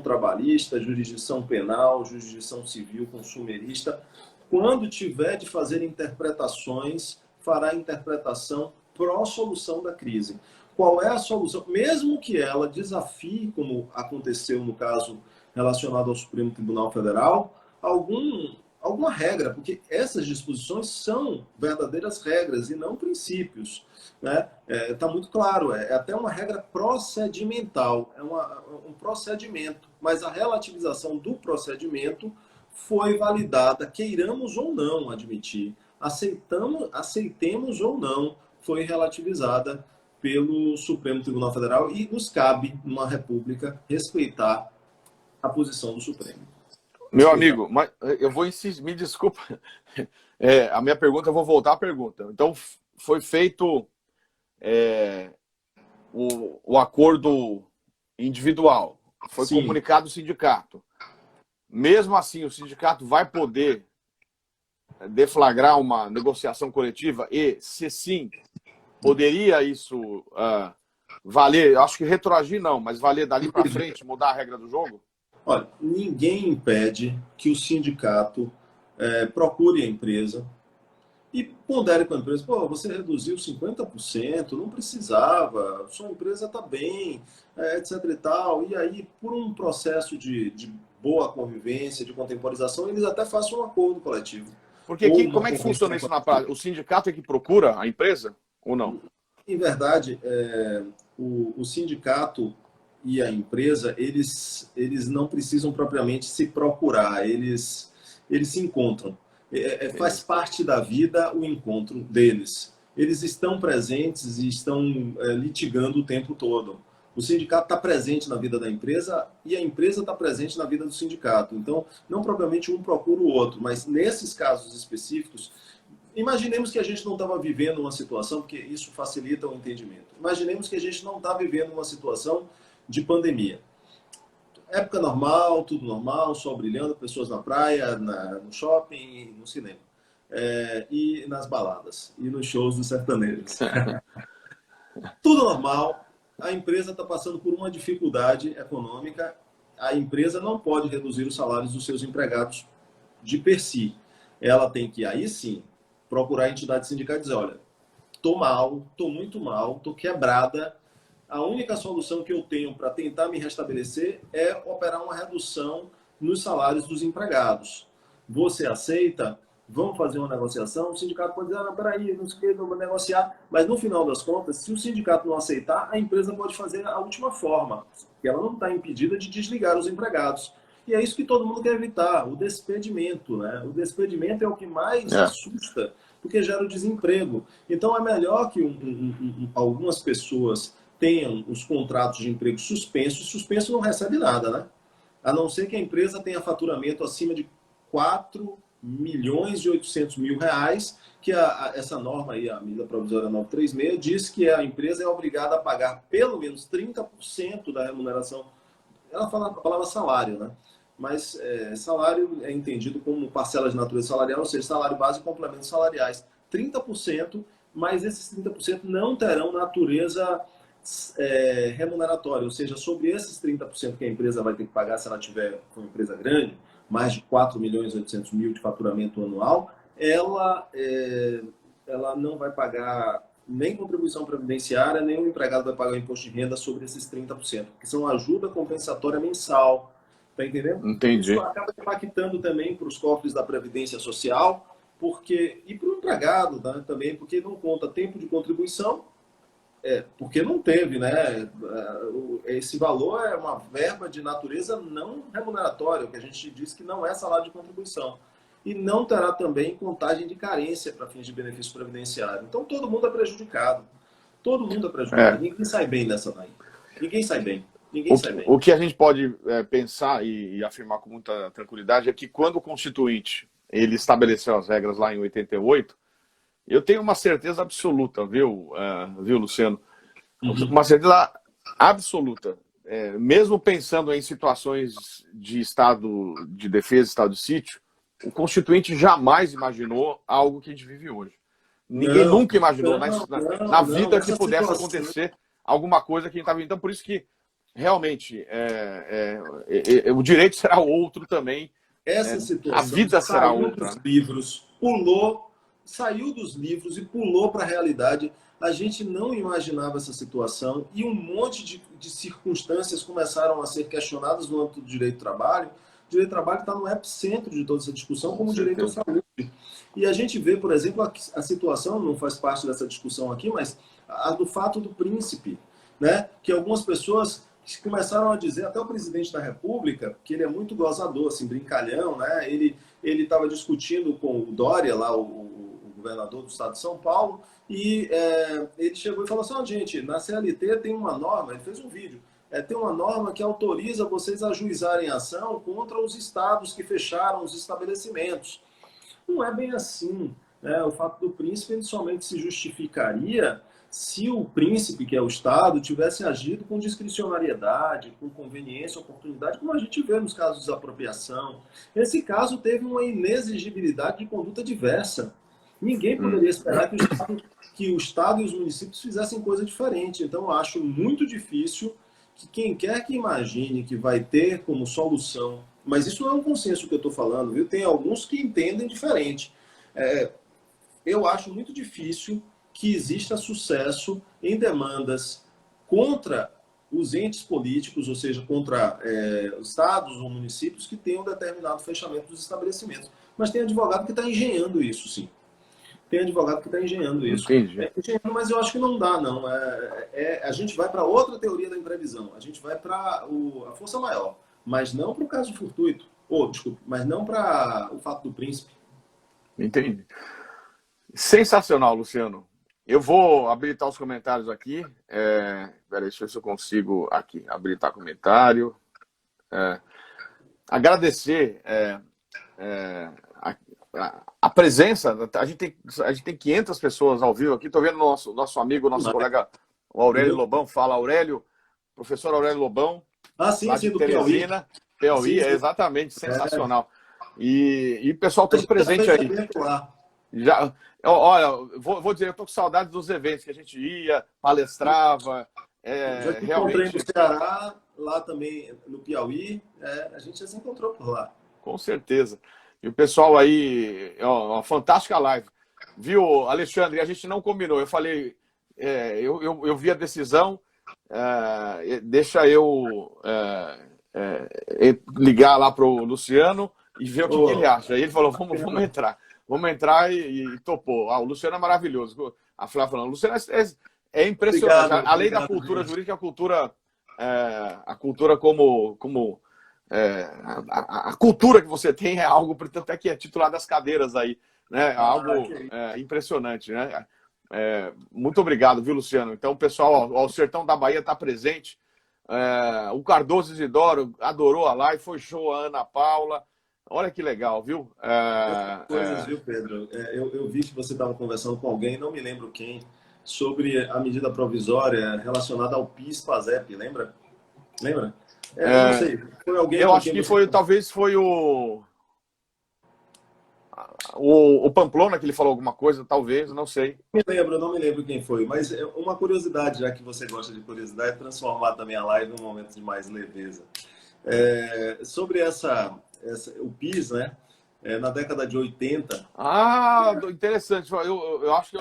trabalhista, jurisdição penal, jurisdição civil, consumerista, quando tiver de fazer interpretações, fará interpretação pró-solução da crise. Qual é a solução? Mesmo que ela desafie, como aconteceu no caso relacionado ao Supremo Tribunal Federal, alguma regra, porque essas disposições são verdadeiras regras e não princípios. Né? Tá muito claro, é até uma regra procedimental, um procedimento, mas a relativização do procedimento foi validada, queiramos ou não admitir, aceitemos ou não, foi relativizada pelo Supremo Tribunal Federal, e nos cabe, numa república, respeitar a posição do Supremo. Meu amigo, mas eu vou insistir, me desculpa, a minha pergunta, eu vou voltar à pergunta. Então, foi feito o acordo individual, foi Sim. comunicado o sindicato. Mesmo assim, o sindicato vai poder deflagrar uma negociação coletiva e, se sim, poderia isso valer, eu acho que retroagir não, mas valer dali para frente, mudar a regra do jogo? Olha, ninguém impede que o sindicato procure a empresa e pondere com a empresa, você reduziu 50%, não precisava, sua empresa está bem, etc e tal. E aí, por um processo de boa convivência, de contemporização, eles até façam um acordo coletivo. Porque como é que funciona isso na prática? O sindicato é que procura a empresa ou não? Em verdade, o sindicato e a empresa, eles não precisam propriamente se procurar, eles se encontram. Faz parte da vida o encontro deles. Eles estão presentes e estão litigando o tempo todo. O sindicato está presente na vida da empresa e a empresa está presente na vida do sindicato. Então, não propriamente um procura o outro, mas nesses casos específicos, imaginemos que a gente não estava vivendo uma situação, porque isso facilita o entendimento. Imaginemos que a gente não está vivendo uma situação de pandemia. Época normal, tudo normal, sol brilhando, pessoas na praia, no shopping, no cinema. E nas baladas, e nos shows dos sertanejos. Tudo normal, a empresa está passando por uma dificuldade econômica, a empresa não pode reduzir os salários dos seus empregados de per si. Ela tem que, aí sim, procurar a entidade sindical e dizer, olha, estou mal, estou muito mal, estou quebrada, a única solução que eu tenho para tentar me restabelecer é operar uma redução nos salários dos empregados. Você aceita? Vamos fazer uma negociação? O sindicato pode dizer, não, peraí, não sei o que, não vou negociar. Mas no final das contas, se o sindicato não aceitar, a empresa pode fazer a última forma, que ela não está impedida de desligar os empregados. E é isso que todo mundo quer evitar, o despedimento, né? O despedimento é o que mais assusta, porque gera o desemprego. Então é melhor que algumas pessoas tenham os contratos de emprego suspensos. Suspenso não recebe nada, né? A não ser que a empresa tenha faturamento acima de 4.800.000 reais, que essa norma aí, a medida provisória 936, diz que a empresa é obrigada a pagar pelo menos 30% da remuneração. Ela fala a palavra salário, né? Mas salário é entendido como parcela de natureza salarial, ou seja, salário base e complementos salariais. 30%, mas esses 30% não terão natureza remuneratória, ou seja, sobre esses 30% que a empresa vai ter que pagar se ela tiver uma empresa grande, mais de 4.800.000 de faturamento anual, ela não vai pagar nem contribuição previdenciária, nem o empregado vai pagar o imposto de renda sobre esses 30%, que são ajuda compensatória mensal. Tá entendendo? Entendi. Isso acaba impactando também para os cofres da Previdência Social, e para o empregado, né, também, porque não conta tempo de contribuição, porque não teve, né? Esse valor é uma verba de natureza não remuneratória, o que a gente diz que não é salário de contribuição. E não terá também contagem de carência para fins de benefício previdenciário. Então todo mundo é prejudicado. Todo mundo é prejudicado. Ninguém sai bem dessa daí. Ninguém sai bem. O que a gente pode pensar e afirmar com muita tranquilidade é que quando o Constituinte ele estabeleceu as regras lá em 88, eu tenho uma certeza absoluta, viu, Luciano? Uma certeza absoluta. Mesmo pensando em situações de estado de defesa, estado de sítio, o Constituinte jamais imaginou algo que a gente vive hoje. Ninguém nunca imaginou na vida que pudesse acontecer alguma coisa que a gente está vivendo. Então, por isso que realmente o direito será outro também. Essa situação, a vida será outra. Saiu dos livros e pulou para a realidade. A gente não imaginava essa situação e um monte de circunstâncias começaram a ser questionadas no âmbito do direito do trabalho. O direito do trabalho está no epicentro de toda essa discussão, como o direito à saúde. E a gente vê, por exemplo, a situação, não faz parte dessa discussão aqui, mas a do fato do príncipe, né? Que algumas pessoas começaram a dizer, até o presidente da República, que ele é muito gozador, assim, brincalhão, né? Ele estava discutindo com o Dória, lá, o governador do estado de São Paulo, e ele chegou e falou assim, gente, na CLT tem uma norma, ele fez um vídeo, tem uma norma que autoriza vocês a ajuizarem ação contra os estados que fecharam os estabelecimentos. Não é bem assim, né? O fato do príncipe ele somente se justificaria se o príncipe, que é o Estado, tivesse agido com discricionariedade, com conveniência, oportunidade, como a gente vê nos casos de desapropriação. Esse caso teve uma inexigibilidade de conduta diversa. Ninguém poderia esperar que o Estado e os municípios fizessem coisa diferente. Então, eu acho muito difícil que quem quer que imagine que vai ter como solução, mas isso não é um consenso que eu estou falando, viu? Tem alguns que entendem diferente. Eu acho muito difícil que exista sucesso em demandas contra os entes políticos, ou seja, contra estados ou municípios que tenham determinado fechamento dos estabelecimentos. Mas tem advogado que está engenhando isso, sim. Tem advogado que está engenhando isso. Entendi. Mas eu acho que não dá, não. A gente vai para outra teoria da imprevisão. A gente vai para a força maior, mas não para o caso fortuito. Desculpa, mas não para o fato do príncipe. Entendi. Sensacional, Luciano. Eu vou habilitar os comentários aqui. Peraí, deixa eu ver se eu consigo aqui habilitar comentário. Agradecer a presença. A gente tem 500 pessoas ao vivo aqui. Estou vendo nosso amigo, nosso colega, o Aurélio Lobão. Fala, Aurélio, professor Aurélio Lobão. Sim, lá sim, de do Teresina. Piauí, sim. exatamente, sensacional. E o pessoal tudo presente aí. Lá. Já, olha, vou dizer, eu tô com saudade dos eventos que a gente ia, palestrava. Já te realmente. encontrei no Ceará, lá também no Piauí, a gente já se encontrou por lá. Com certeza. E o pessoal aí, uma fantástica live. Viu, Alexandre? A gente não combinou. Eu falei, eu vi a decisão, deixa eu ligar lá pro Luciano e ver o que ele acha. Aí ele falou, vamos entrar. Vamos entrar e topou. O Luciano é maravilhoso. A Flávia falando, o Luciano é impressionante. Obrigado, Além da cultura jurídica, a cultura como a cultura que você tem é algo, portanto, que é titular das cadeiras aí, né? Algo impressionante, né? Muito obrigado, viu, Luciano? Então, o pessoal, o Sertão da Bahia está presente. O Cardoso Isidoro adorou a live, foi show a Ana Paula. Olha que legal, viu? Coisas, viu, Pedro? Eu vi que você estava conversando com alguém, não me lembro quem, sobre a medida provisória relacionada ao PIS-PASEP, lembra? Lembra? Não sei. Foi alguém. Eu acho que talvez foi o Pamplona que ele falou alguma coisa, talvez, não sei. Não me lembro quem foi, mas uma curiosidade, já que você gosta de curiosidade, transformar também a live num momento de mais leveza. Sobre o PIS, né? Na década de 80. Interessante. Eu acho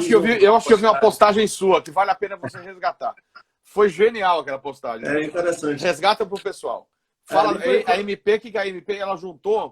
que eu vi uma postagem sua que vale a pena você resgatar. Foi genial aquela postagem. Interessante. Resgata pro pessoal. Fala, a MP, que a MP ela juntou.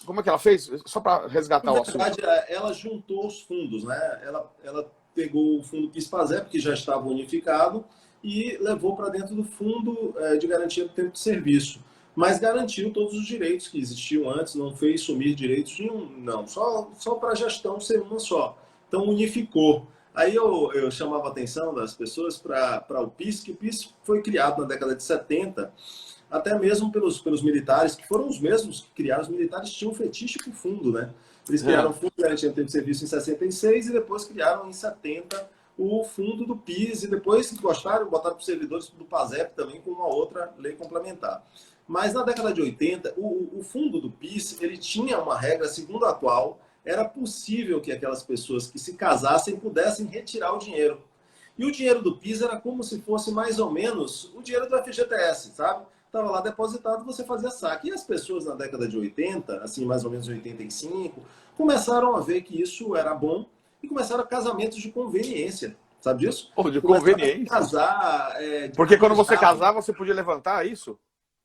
Como é que ela fez? Só para resgatar o assunto. Na verdade, ela juntou os fundos, né? Ela pegou o fundo PIS-PASEP, que já estava unificado, e levou para dentro do fundo de garantia do tempo de serviço. Mas garantiu todos os direitos que existiam antes, não fez sumir direitos nenhum, não. Só para a gestão ser uma só. Então, unificou. Aí eu chamava a atenção das pessoas para o PIS, que o PIS foi criado na década de 70, até mesmo pelos militares, que foram os mesmos que criaram. Os militares tinham um fetiche com o fundo, né? Eles criaram o Fundo de Garantia do Tempo de Serviço em 66 e depois criaram em 70 o fundo do PIS e depois gostaram, botaram para os servidores do PASEP também com uma outra lei complementar. Mas na década de 80, o fundo do PIS, ele tinha uma regra segundo a qual era possível que aquelas pessoas que se casassem pudessem retirar o dinheiro. E o dinheiro do PIS era como se fosse mais ou menos o dinheiro do FGTS, sabe? Estava lá depositado, você fazia saque. E as pessoas na década de 80, assim, mais ou menos 85, começaram a ver que isso era bom e começaram casamentos de conveniência. Sabe disso? De conveniência? Casar, porque quando você casava, você podia levantar isso?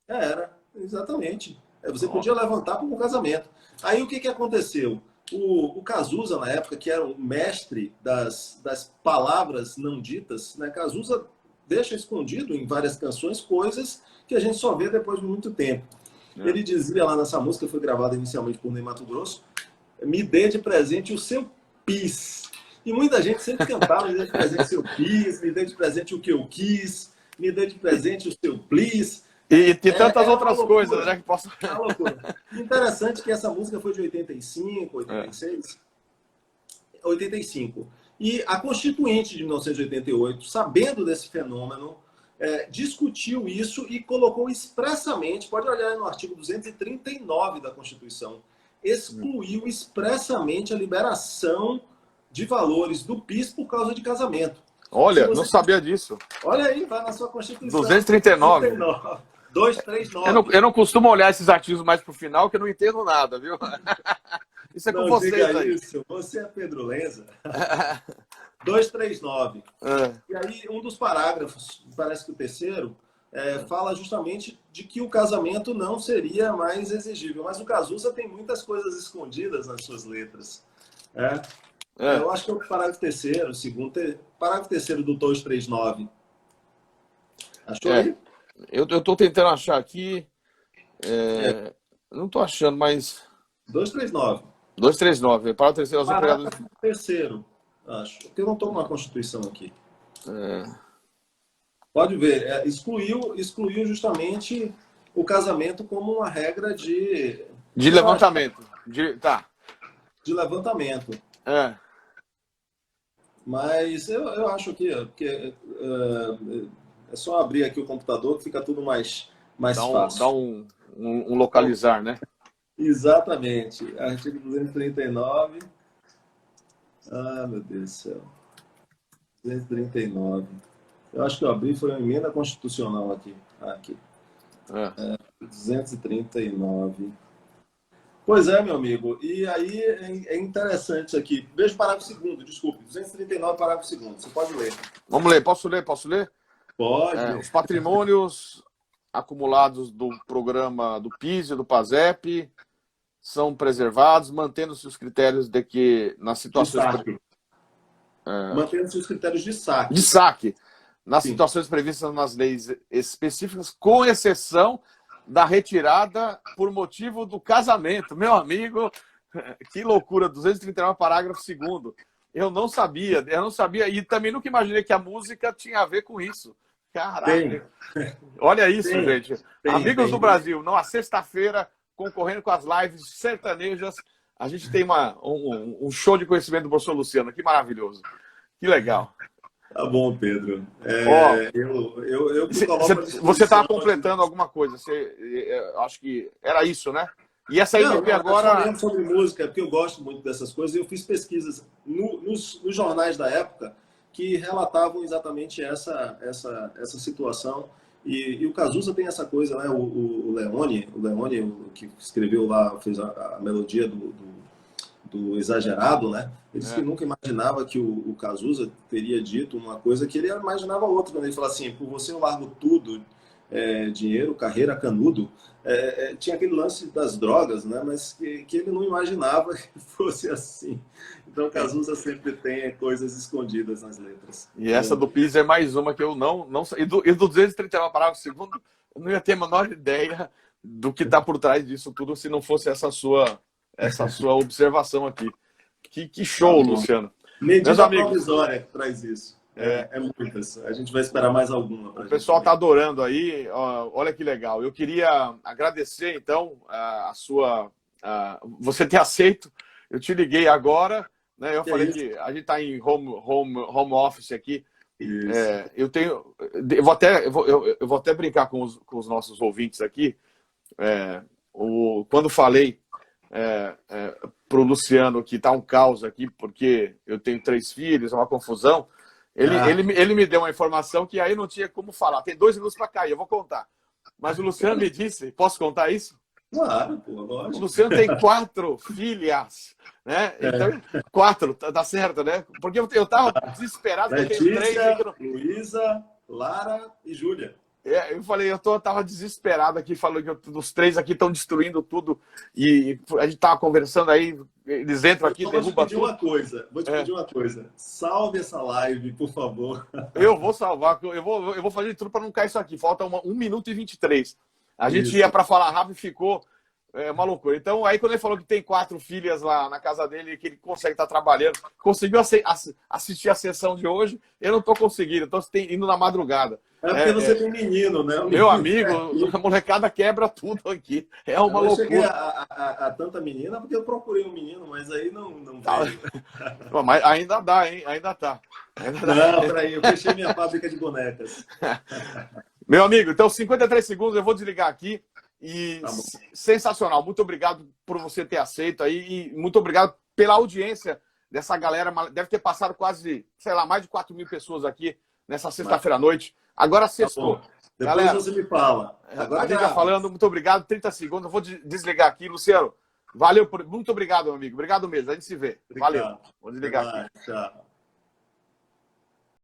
Era, exatamente. Você podia levantar como casamento. Aí o que aconteceu? O Cazuza, na época, que era o mestre das palavras não ditas, né? Cazuza deixa escondido em várias canções coisas que a gente só vê depois de muito tempo. Ele dizia lá nessa música, foi gravada inicialmente por Ney Matogrosso, me dê de presente o seu PIS. E muita gente sempre cantava, me dê de presente o seu PIS, me dê de presente o que eu quis, me dê de presente o seu please. E tantas outras coisas, né? Que posso... É uma loucura. Interessante que essa música foi de 85, 86, 85. E a Constituinte de 1988, sabendo desse fenômeno, discutiu isso e colocou expressamente, pode olhar no artigo 239 da Constituição, excluiu expressamente a liberação de valores do PIS por causa de casamento. Olha, não sabia disso. Olha aí, vai na sua Constituição. 239. 239. Eu não costumo olhar esses artigos mais pro final, que eu não entendo nada, viu? Isso é com vocês aí. Isso. Você é Pedro Lenza. 239. E aí, um dos parágrafos, parece que o terceiro, fala justamente de que o casamento não seria mais exigível. Mas o Cazuza tem muitas coisas escondidas nas suas letras. Eu acho que é o parágrafo terceiro, o segundo. Parágrafo terceiro do 239. Achou aí? Eu estou tentando achar aqui. Não estou achando, mas... 239. 239. Para o terceiro, os Parágrafo empregadores. terceiro, acho. Porque eu não estou na Constituição aqui. É. Pode ver, excluiu justamente o casamento como uma regra De levantamento. Tá. de levantamento. É. Mas eu acho que é só abrir aqui o computador que fica tudo mais fácil. Dá um localizar, né? Exatamente. Artigo 239. Ah, meu Deus do céu. 239. Eu acho que eu abri, foi uma emenda constitucional aqui. Aqui. 239. Pois é, meu amigo. E aí é interessante isso aqui. Veja o parágrafo segundo, desculpe. 239, parágrafo segundo. Você pode ler. Vamos ler. Posso ler? Pode. Os patrimônios acumulados do programa do PIS e do PASEP são preservados, mantendo-se os critérios de que nas situações... Mantendo-se os critérios de saque. De saque. Nas Sim. situações previstas nas leis específicas, com exceção da retirada por motivo do casamento. Meu amigo, que loucura, 239, parágrafo 2º. Eu não sabia, e também nunca imaginei que a música tinha a ver com isso. Caraca. Olha isso, gente. Amigos do Brasil, numa sexta-feira, concorrendo com as lives sertanejas, a gente tem um show de conhecimento do professor Luciano. Que maravilhoso. Que legal. Tá bom, Pedro. Você estava completando alguma coisa. Acho que era isso, né? E essa MP agora... Eu sobre música, porque eu gosto muito dessas coisas. Eu fiz pesquisas nos jornais da época que relatavam exatamente essa situação. E o Cazuza tem essa coisa, né? O Leone, que escreveu lá, fez a melodia do Exagerado, né? Ele disse que nunca imaginava que o Cazuza teria dito uma coisa que ele imaginava outra, quando ele falou assim: por você eu largo tudo, dinheiro, carreira, canudo. Tinha aquele lance das drogas, né? Mas que ele não imaginava que fosse assim. Então, Cazuza sempre tem coisas escondidas nas letras. E essa do PIS é mais uma que eu não sei. E do 239, parágrafo 2º, eu não ia ter a menor ideia do que está por trás disso tudo se não fosse essa sua observação aqui. Que show, Luciano. Medida provisória que traz isso. Muitas. A gente vai esperar mais alguma. O pessoal está adorando aí. Olha que legal. Eu queria agradecer, então, você ter aceito. Eu te liguei agora, né? Eu falei que a gente está em home office aqui. Eu vou até brincar com os nossos ouvintes aqui. Quando falei para o Luciano que está um caos aqui, porque eu tenho 3 filhos, é uma confusão. Ele me deu uma informação que aí não tinha como falar. Tem 2 minutos para cair, eu vou contar. Mas o Luciano me disse, posso contar isso? Claro, pô, lógico. O Luciano tem 4 filhas, né? Então, 4, tá certo, né? Porque eu estava desesperado. Letícia, Luísa, Lara e Júlia. Eu falei, eu tava desesperado aqui, falando que os 3 aqui estão destruindo tudo. E a gente tava conversando aí, eles entram aqui, derrubam tudo. Vou te pedir uma coisa. Salve essa live, por favor. Eu vou salvar, eu vou fazer tudo para não cair isso aqui. Falta 1 minuto e 23. A gente ia para falar rápido e ficou uma loucura. Então, aí quando ele falou que tem 4 filhas lá na casa dele, que ele consegue estar trabalhando, conseguiu assistir a sessão de hoje, eu não estou conseguindo, estou indo na madrugada. Porque você tem menino, né? Meu amigo, a molecada quebra tudo aqui. É uma loucura. Eu cheguei a tanta menina porque eu procurei um menino, mas aí não veio. Mas ainda dá, hein? Ainda tá. Não, peraí, eu fechei minha fábrica de bonecas. Meu amigo, então 53 segundos, eu vou desligar aqui. E sensacional. Muito obrigado por você ter aceito aí. E muito obrigado pela audiência dessa galera. Deve ter passado quase, sei lá, mais de 4.000 pessoas aqui nessa sexta-feira à noite. Agora sextou. Depois galera, você me fala. Agora a gente vai falando. Muito obrigado. 30 segundos. Eu vou desligar aqui. Luciano, valeu. Muito obrigado, meu amigo. Obrigado mesmo. A gente se vê. Obrigado. Valeu. Vou desligar aqui. Tchau.